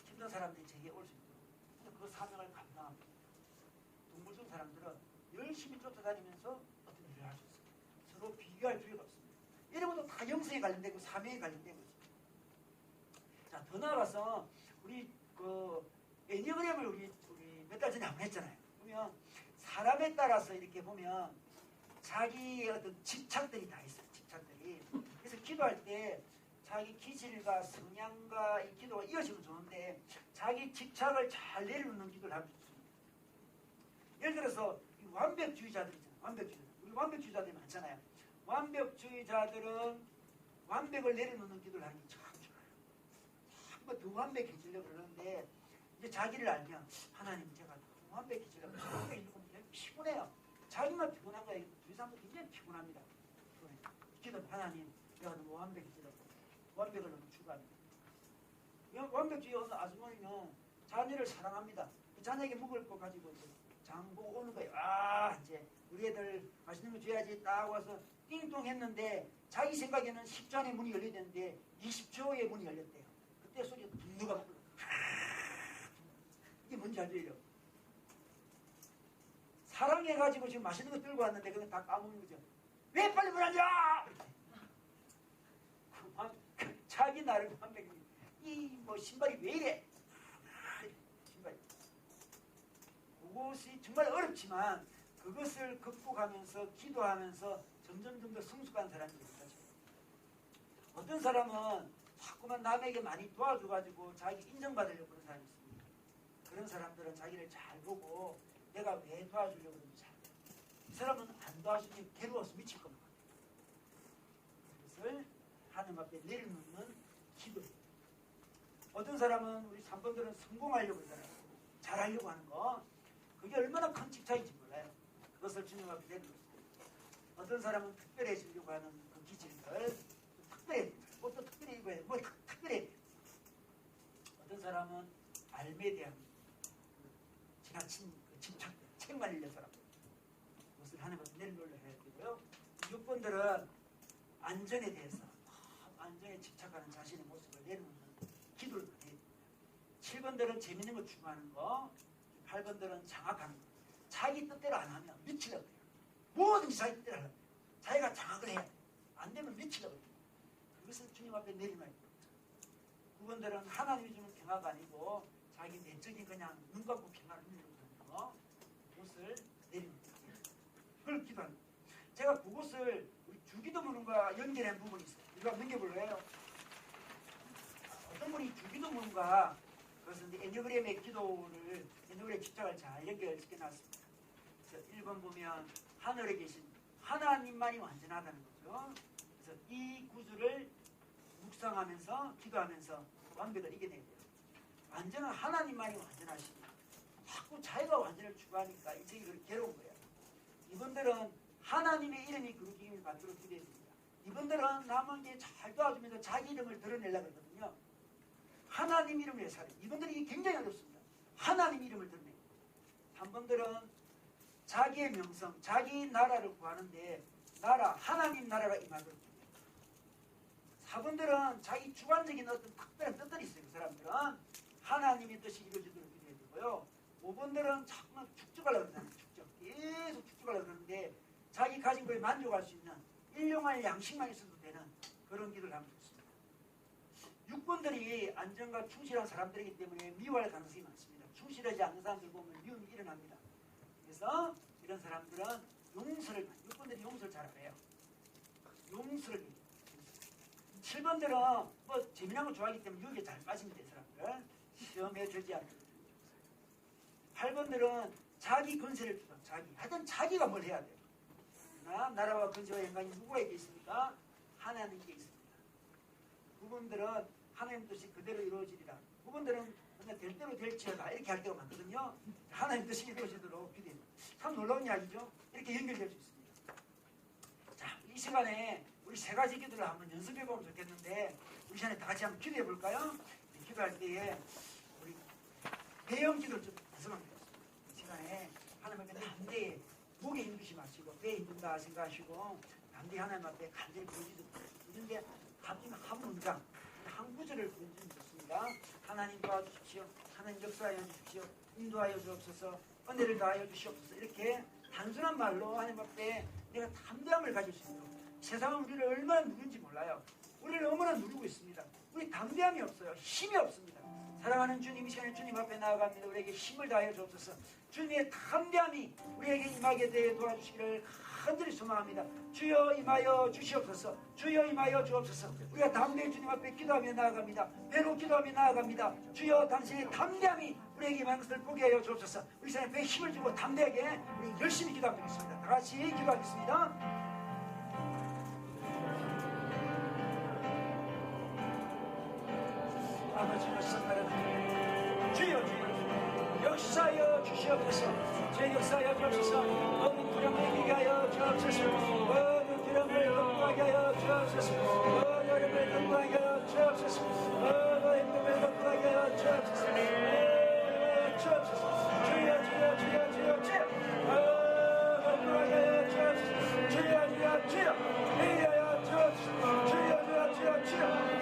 힘든 사람들이 제게 올 수 있도록. 근데 그 사명을 감당합니다. 동물성 사람들은 열심히 쫓아다니면서 어떤 일을 할 수 있습니다. 서로 비교할 필요가 없습니다. 이런 것도 다 영성에 관련되고 사명에 관련된 거죠. 자, 더 나아가서 우리 애니그램을 우리 몇 달 전에 한번 했잖아요. 보면 사람에 따라서 이렇게 보면 자기의 어떤 집착들이 다 있어요. 집착들이. 그래서 기도할 때 자기 기질과 성향과 이 기도가 이어지면 좋은데 자기 집착을 잘 내려놓는 기도를 하면 좋습니다. 예를 들어서 완벽주의자들 있잖아요. 완벽주의자. 우리 완벽주의자들이 많잖아요. 완벽주의자들은 완벽을 내려놓는 기도를 하는 게 참 좋아요. 한번 더 완벽해지려고 그러는데 이제 자기를 알면 하나님 제가 더 완벽해지려고 완벽해지려고 피곤해요. 자기만 피곤한 거예요. 주위 사람도 굉장히 피곤합니다. 기도 하나님 내가 너무 완벽해지려고 완벽을 너무 추구합니다. 완벽주의 어느 아주머니는 자녀를 사랑합니다. 자녀에게 먹을 거 가지고 장 보고 오는 거예요. 이제 우리 애들 맛있는 거 줘야지 딱 와서 띵동 했는데 자기 생각에는 10초 안에 문이 열려야 되는데 20초에 문이 열렸대요. 그때 소리가 분노가 불러. 이게 뭔지 알죠? 사랑해가지고 지금 맛있는 거 들고 왔는데 그건 다 까먹는 거죠. 왜 빨리 문 안 열어! 자기 나를 완벽히 신발이 왜 이래? 신발이. 그것이 정말 어렵지만 그것을 극복하면서 기도하면서 점점 더 성숙한 사람이 되는 거죠. 어떤 사람은 자꾸만 남에게 많이 도와줘가지고 자기 인정받으려고 그런 사람이 있습니다. 그런 사람들은 자기를 잘 보고 내가 왜 도와주려고 그러는지 알아요. 이 사람은 안 도와주면 괴로워서 미칠 겁니다. 그것을 하나님 앞에 내려놓는 기도. 어떤 사람은 우리 3번들은 성공하려고 그러잖아요. 잘하려고 하는 거. 그게 얼마나 큰 집착인지 몰라요. 그것을 주님 앞에 내려놓습니다. 어떤 사람은 특별해지려고 하는 그 기질들, 특별해. 뭐또 특별해 입어야 뭐 특별해. 어떤 사람은 삶에 대한 지나친 그 집착, 책말리는 사람. 그것을 하나님 앞에 내려놓으려 해야 되고요. 6번들은 안전에 대해서 안전에 집착하는 자신의 모습을 내려놓는 기도를 해야 됩니다. 7번들은 재밌는 거 추구하는 거, 8번들은 장악하는 거. 자기 뜻대로 안 하면 미치려고 해요. 뭐든지 자기 뜻대로 하려고 해요. 자기가 장악을 해야 돼요. 안 되면 미치려고 해요. 그것을 주님 앞에 내려놔야 돼요. 9번들은 하나님이 주는 평화가 아니고 자기 내적인 그냥 눈 감고 평화를 누리려고 하는 거, 그것을 내려놓는 거예요. 그걸 기도하는 거예요. 제가 그것을 우리 주기도 문과 연결한 부분이 있어요. 이거 넘겨볼래요? 어떤 분이 주기도 문과 그것은 애니그램의 기도를 애니그램 집착을 잘 연결시켜놨습니다. 그래서 1번 보면 하늘에 계신 하나님만이 완전하다는 거죠. 그래서 이 구주를 묵상하면서 기도하면서 완벽을 이겨내야 돼요. 완전한 하나님만이 완전하시니 자꾸 자기가 완전을 추구하니까 인생이 그렇게 괴로운 거예요. 이분들은 하나님의 이름이 그렇게 힘을 받도록 기도해야 됩니다. 이분들은 남에게 잘 도와주면서 자기 이름을 드러내려고 하거든요. 하나님 이름을 위해 살아요. 이분들이 굉장히 어렵습니다. 하나님 이름을 드러내요. 3번들은 자기의 명성, 자기 나라를 구하는데 나라, 하나님 나라가 임하도록 기도해요. 4번들은 자기 주관적인 어떤 특별한 뜻들이 있어요. 그 사람들은 하나님의 뜻이 이루어지도록 기도해야 되고요. 5번들은 자꾸만 축적하려고 그러잖아요. 계속 축적하려고 그러는데 자기 가진 거에 만족할 수 있는 일용할 양식만 있어도 되는 그런 기도를 하면 좋습니다. 6번들이 안전과 충실한 사람들이기 때문에 미워할 가능성이 많습니다. 충실하지 않는 사람들 보면 미움이 일어납니다. 그래서 이런 사람들은 용서를, 6번들이 용서를 잘 알아요. 용서를. 7번들은 뭐 재미난 거 좋아하기 때문에 유혹에 잘 빠집니다. 이 사람들. 시험에 들지 않는. 8번들은 자기 건세를 주다. 하여튼 자기가 뭘 해야 돼요. 나라와 건세와 영광이 누구에게 있습니까? 하나님께 있습니다. 9번들은 하나님 뜻이 그대로 이루어지리라. 9번들은 그냥 될 대로 될지어다 이렇게 할 때가 많거든요. 하나님 뜻이 이루어지도록 기도해요. 참 놀라운 이야기죠. 이렇게 연결될 수 있습니다. 자, 이 시간에 우리 세 가지 기도를 한번 연습해 보면 좋겠는데 우리 시간에 다 같이 한번 기도해 볼까요? 기도할 때에 우리 배영 기도를 좀 연습하면 되겠습니다. 이 시간에 하나님 앞에 담대히 목에 힘주시 마시고 배에 힘든다 생각하시고 담대히 하나님 앞에 간절히 부르짖어. 그런데 갑자기 한 문장, 한 구절을 부르짖으면 좋습니다. 하나님 도와주십시오. 하나님 역사하여 주십시오. 인도하여 주옵소서. 은혜를 다하여 주시옵소서. 이렇게 단순한 말로 하나님 앞에 내가 담대함을 가질 수 있도록. 세상은 우리를 얼마나 누른지 몰라요. 우리를 얼마나 누르고 있습니다. 우리 담대함이 없어요. 힘이 없습니다. 사랑하는 주님, 이 시간에 주님 앞에 나아갑니다. 우리에게 힘을 다하여 주옵소서. 주님의 담대함이 우리에게 임하게 되어 도와주시기를 간절히 소망합니다. 주여 임하여 주시옵소서. 주여 임하여 주옵소서. 우리가 담대히 주님 앞에 기도하며 나아갑니다. 배로 기도하며 나아갑니다. 주여 당신의 담대함이 우리에게 임하는 것을 보게 하여 주옵소서. 우리 시간에 배에 힘을 주고 담대하게 우리 열심히 기도하겠습니다. 다 같이 기도하겠습니다. 아버지와 선하는 주여 주여 역사하여 주시옵소서. 제 역사하여 주옵소서. 모든 두려움을 이기게 하여 주옵소서. 모든 두려움을 극복하게 하여 주옵소서. 모든 어려움을 극복하게 하여 주옵소서. 모든 힘듦을 극복하게 하여 주옵소서. 주옵소서. 주여 주여 주여 주여 주여 극복하게 하여 주옵소서. 주여 주여 주여 이하여 주옵소서. 주여 주여 주여 주여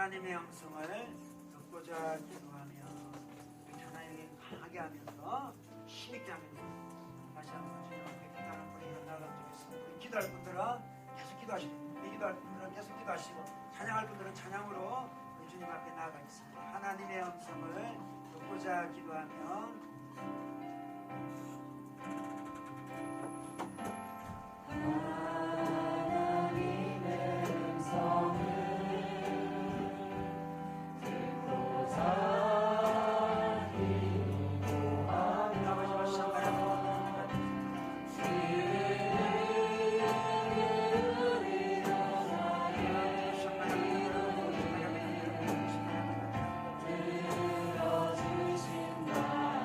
하나님의 음성을 듣고자 기도하며 하나님께 강하게 하면서 힘있게 하면서 다시 한번 주님 앞에 기도하는 분이 나가주겠습니다. 기도할 분들은 계속 기도하시고 기도할 분들은 계속 기도하시고 찬양할 분들은 찬양으로 주님 앞에 나아가겠습니다. 하나님의 음성을 듣고자 기도하며 들어주신다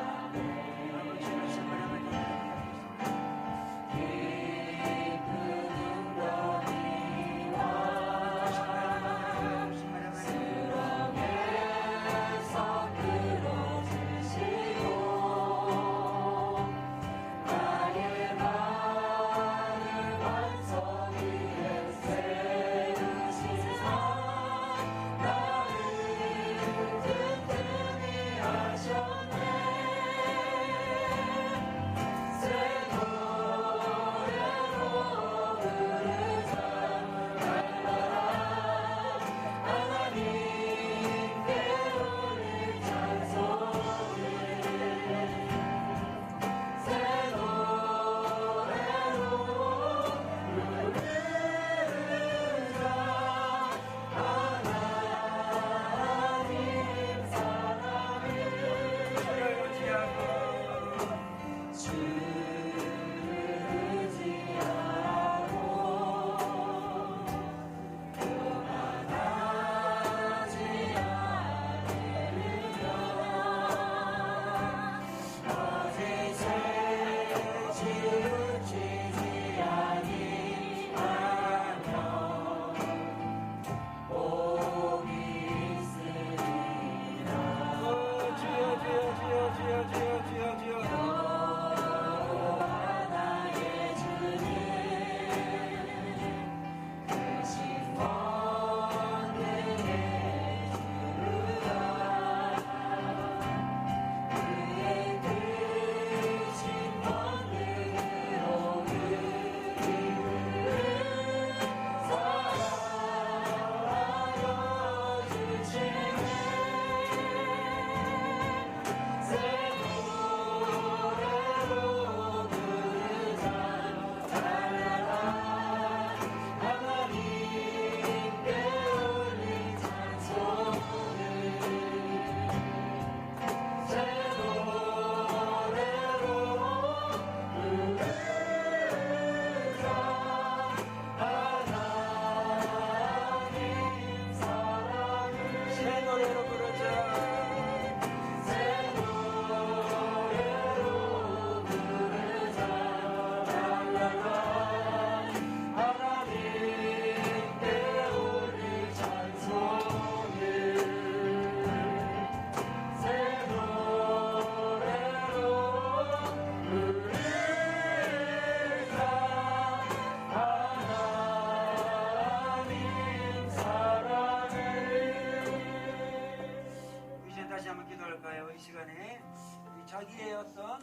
자기의 어떤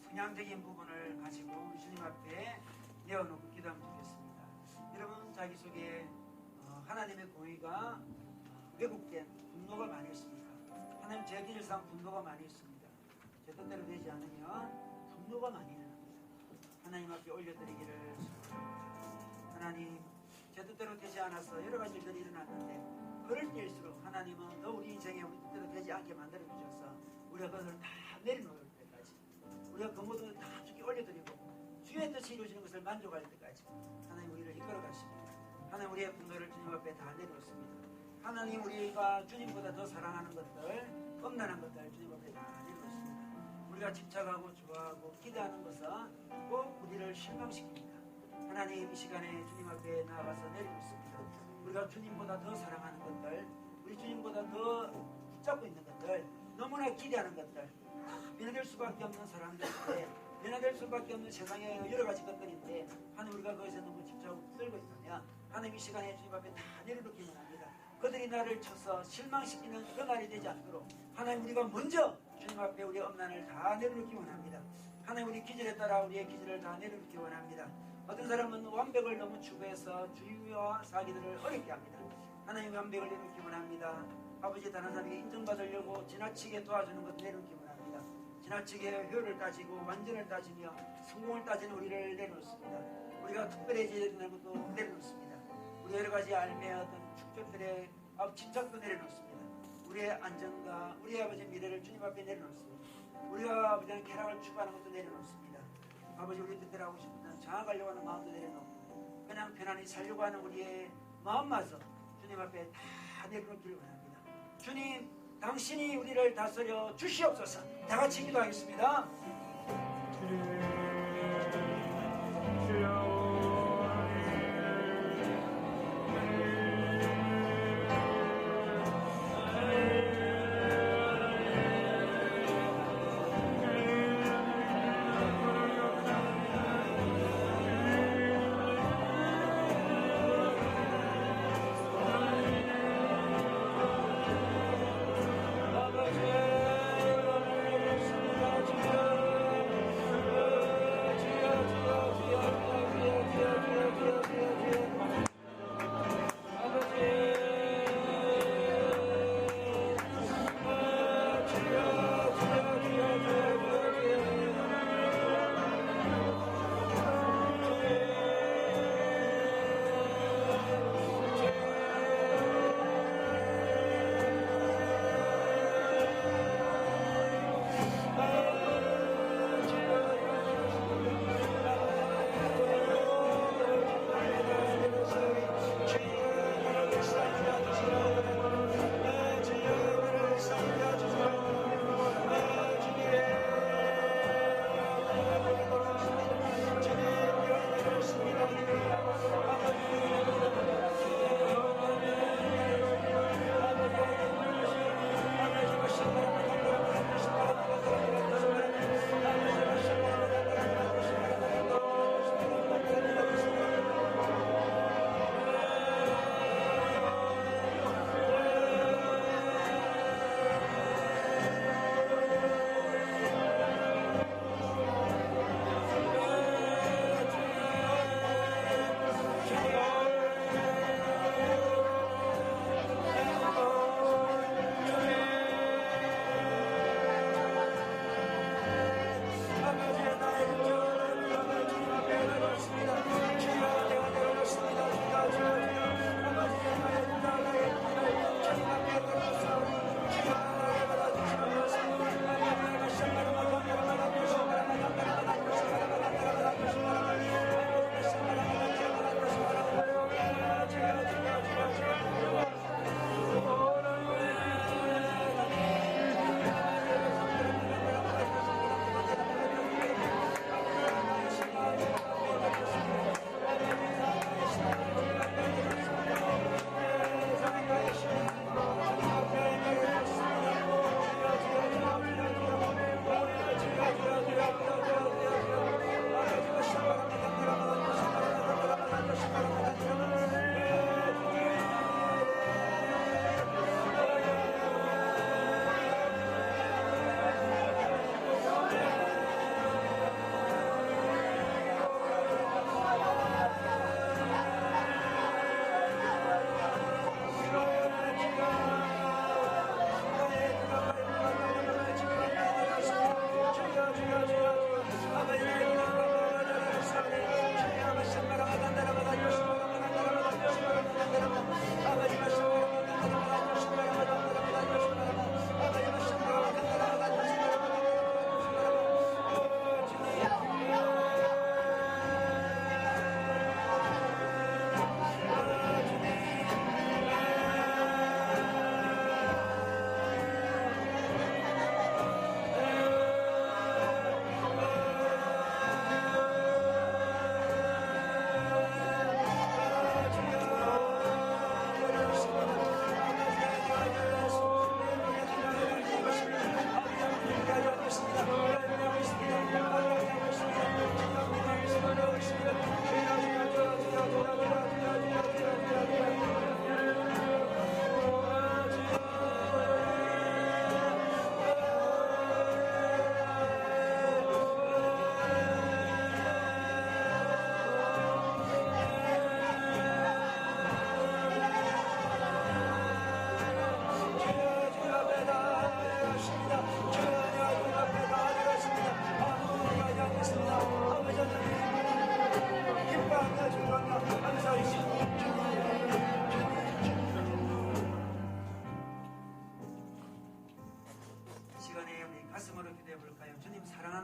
성향적인 부분을 가지고 우리 주님 앞에 내어놓고 기도하면 좋겠습니다. 여러분 자기 속에 하나님의 공의가 왜곡된 분노가 많이 있습니다. 하나님 제 기질상 분노가 많이 있습니다. 제 뜻대로 되지 않으면 분노가 많이 일어납니다. 하나님 앞에 올려드리기를 소원합니다. 하나님 제 뜻대로 되지 않아서 여러 가지 일들이 일어났는데 그럴 때일수록 하나님은 너 우리 인생에 우리 뜻대로 되지 않게 만들어 주셔서 우리가 그것을 다 내려놓을 때까지 우리가 그 모든 것을 다 주께 올려드리고 주의 뜻이 이루어지는 것을 만족할 때까지 하나님 우리를 이끌어 가십니다. 하나님 우리의 분노를 주님 앞에 다 내려놓습니다. 하나님 우리가 주님보다 더 사랑하는 것들 엄란한 것들 주님 앞에 다 내려놓습니다. 우리가 집착하고 좋아하고 기대하는 것은 꼭 우리를 실망시킵니다. 하나님 이 시간에 주님 앞에 나아가서 내려놓습니다. 우리가 주님보다 더 사랑하는 것들 우리 주님보다 더 붙잡고 있는 것들 너무나 기대하는 것들 변화될 수밖에 없는 사람들인데 변화될 수밖에 없는 세상의 여러 가지 것들인데 하나님 우리가 거기서 너무 집착하고 붙들고 있다면 하나님 이 시간에 주님 앞에 다 내려놓기 원합니다. 그들이 나를 쳐서 실망시키는 그 날이 되지 않도록 하나님 우리가 먼저 주님 앞에 우리의 엄난을 다 내려놓기 원합니다. 하나님 우리 기질에 따라 우리의 기질을 다 내려놓기 원합니다. 어떤 사람은 완벽을 너무 추구해서 주의와 사기들을 어렵게 합니다. 하나님 완벽을 내놓기 원합니다. 아버지 다른 사람에게 인정받으려고 지나치게 도와주는 것을 내놓기 원합니다. 지나치게 효율을 따지고 완전을 따지며 성공을 따지는 우리를 내놓습니다. 우리가 특별해지는 것도 내려놓습니다. 우리 여러 가지 삶의 어떤 축적들의 집착도 내려놓습니다. 우리의 안전과 우리의 아버지 미래를 주님 앞에 내려놓습니다. 우리가 아버지는 쾌락을 추구하는 것도 내려놓습니다. 아버지 우리 뜻대로 하고 싶은 장악하려고 하는 마음도 내려놓고 그냥 편안히 살려고 하는 우리의 마음마저 주님 앞에 다 내려놓기를 원합니다. 주님 당신이 우리를 다스려 주시옵소서. 다 같이 기도하겠습니다. 아버지,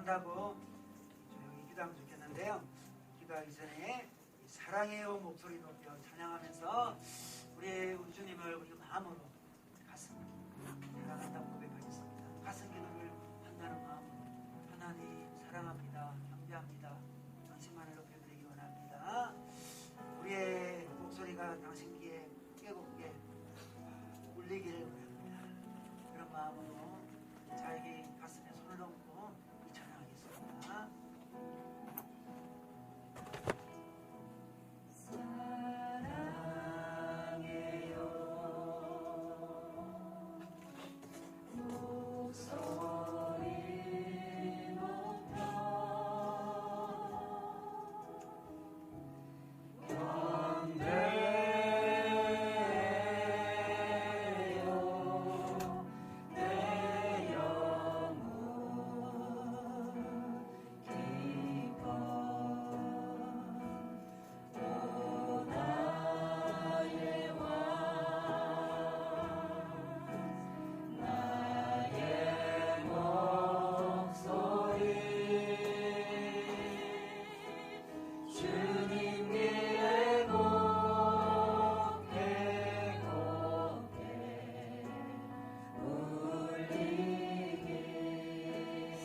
사랑한다고 조용히 기도하면 좋겠는데요. 기도하기 전에 사랑해요 목소리 높여 찬양하면서 우리 주님을 우리 마음으로 가슴으로 사랑한다고 고백하겠습니다. 가슴 기도를 한다는 마음으로 하나님 사랑합니다. 경배합니다. 당신만을 높여드리기 원합니다. 우리의 목소리가 당신 귀에 깨곱게 울리기를 원합니다. 그런 마음으로 자기 가슴에 손을 얹고 이 찬양하겠습니다.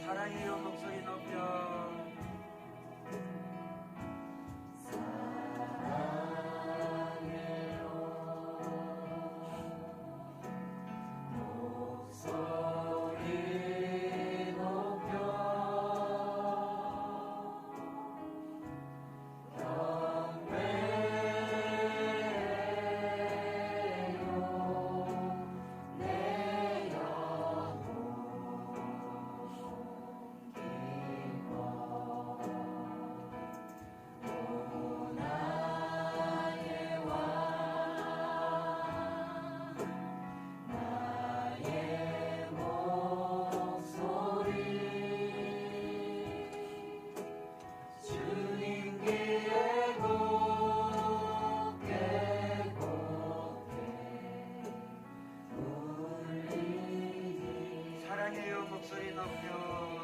사랑해요 목소리 높여 사랑해요 목소리 높여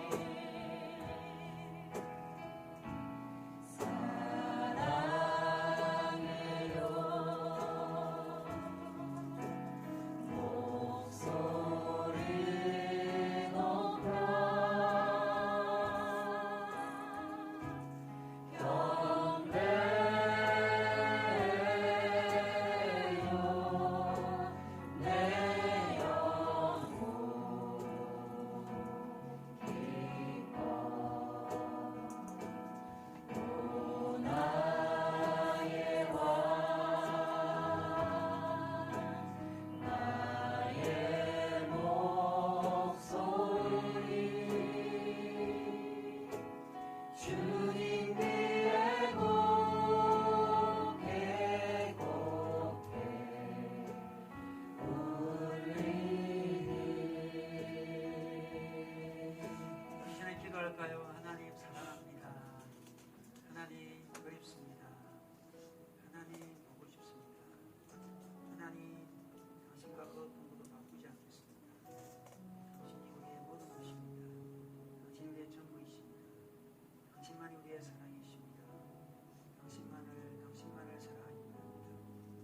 기도할까요? 하나님 사랑합니다. 하나님 그립습니다. 하나님 보고 싶습니다. 하나님 당신과 그 어떤 것도 바꾸지 않겠습니다. 당신이 우리의 모든 것입니다. 당신이 우리의 전부이십니다. 당신만이 우리의 사랑이십니다. 당신만을 사랑합니다.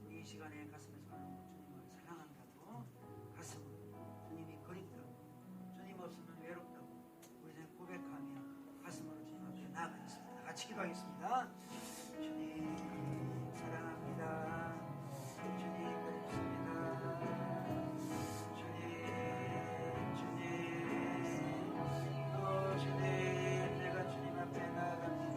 우리 이 시간에 가슴에 손을 얹고 주님을 사랑한다고 가슴으로 주님이 그립다고 주님 없으면 외롭다고 고백하며 가슴으로 주님 앞에 나아가겠습니다. 같이 기도하겠습니다. 주님 사랑합니다. 주님 그립습니다. 주님 내가 주님 앞에 나아갑니다.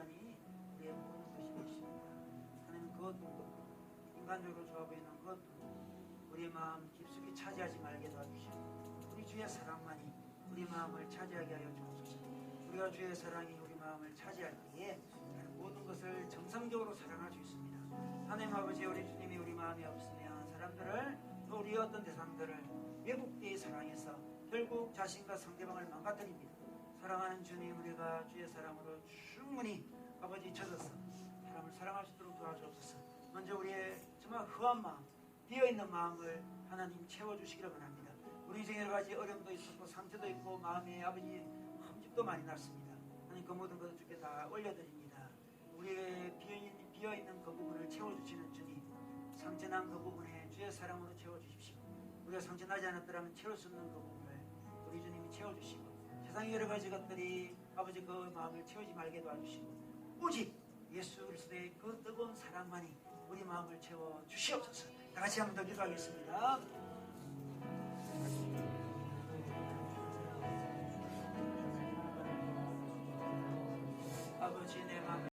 사랑만이 우리의 모든 것이 되십니다. 하나님 그 인간적으로 좋아 보이는 것 우리 마음 깊숙이 차지하지 말게 도와주시고 우리 주의 사랑만이 우리 마음을 차지하게 하여 주옵소서. 우리가 주의 사랑이 우리 마음을 차지할 때에 모든 것을 정상적으로 사랑할 수 있습니다. 하나님 아버지 우리 주님이 우리 마음에 없으면 사람들을 또 우리의 어떤 대상들을 외국대의 사랑에서 결국 자신과 상대방을 망가뜨립니다. 사랑하는 주님 우리가 주의 사랑으로 충분히 아버지 젖어서 사람을 사랑할 수 있도록 도와주옵소서. 먼저 우리의 정말 허한 마음 비어있는 마음을 하나님 채워주시기를 바랍니다. 우리 인생에 여러 가지 어려움도 있었고 상처도 있고 마음에 아버지 흠집도 많이 났습니다. 하나님 그 모든 것을 주께 다 올려드립니다. 우리의 비어있는 그 부분을 채워주시는 주님 상처난 그 부분에 주의 사랑으로 채워주십시오. 우리가 상처나지 않았더라면 채울 수 없는 그 부분을 우리 주님이 채워주시고 세상의 여러 가지 것들이 아버지 그 마음을 채우지 말게 도와주시고 오직 예수 그리스도의 그 뜨거운 사랑만이 우리 마음을 채워주시옵소서. 다 같이 한번 더 기도하겠습니다. 아버지 내 마음을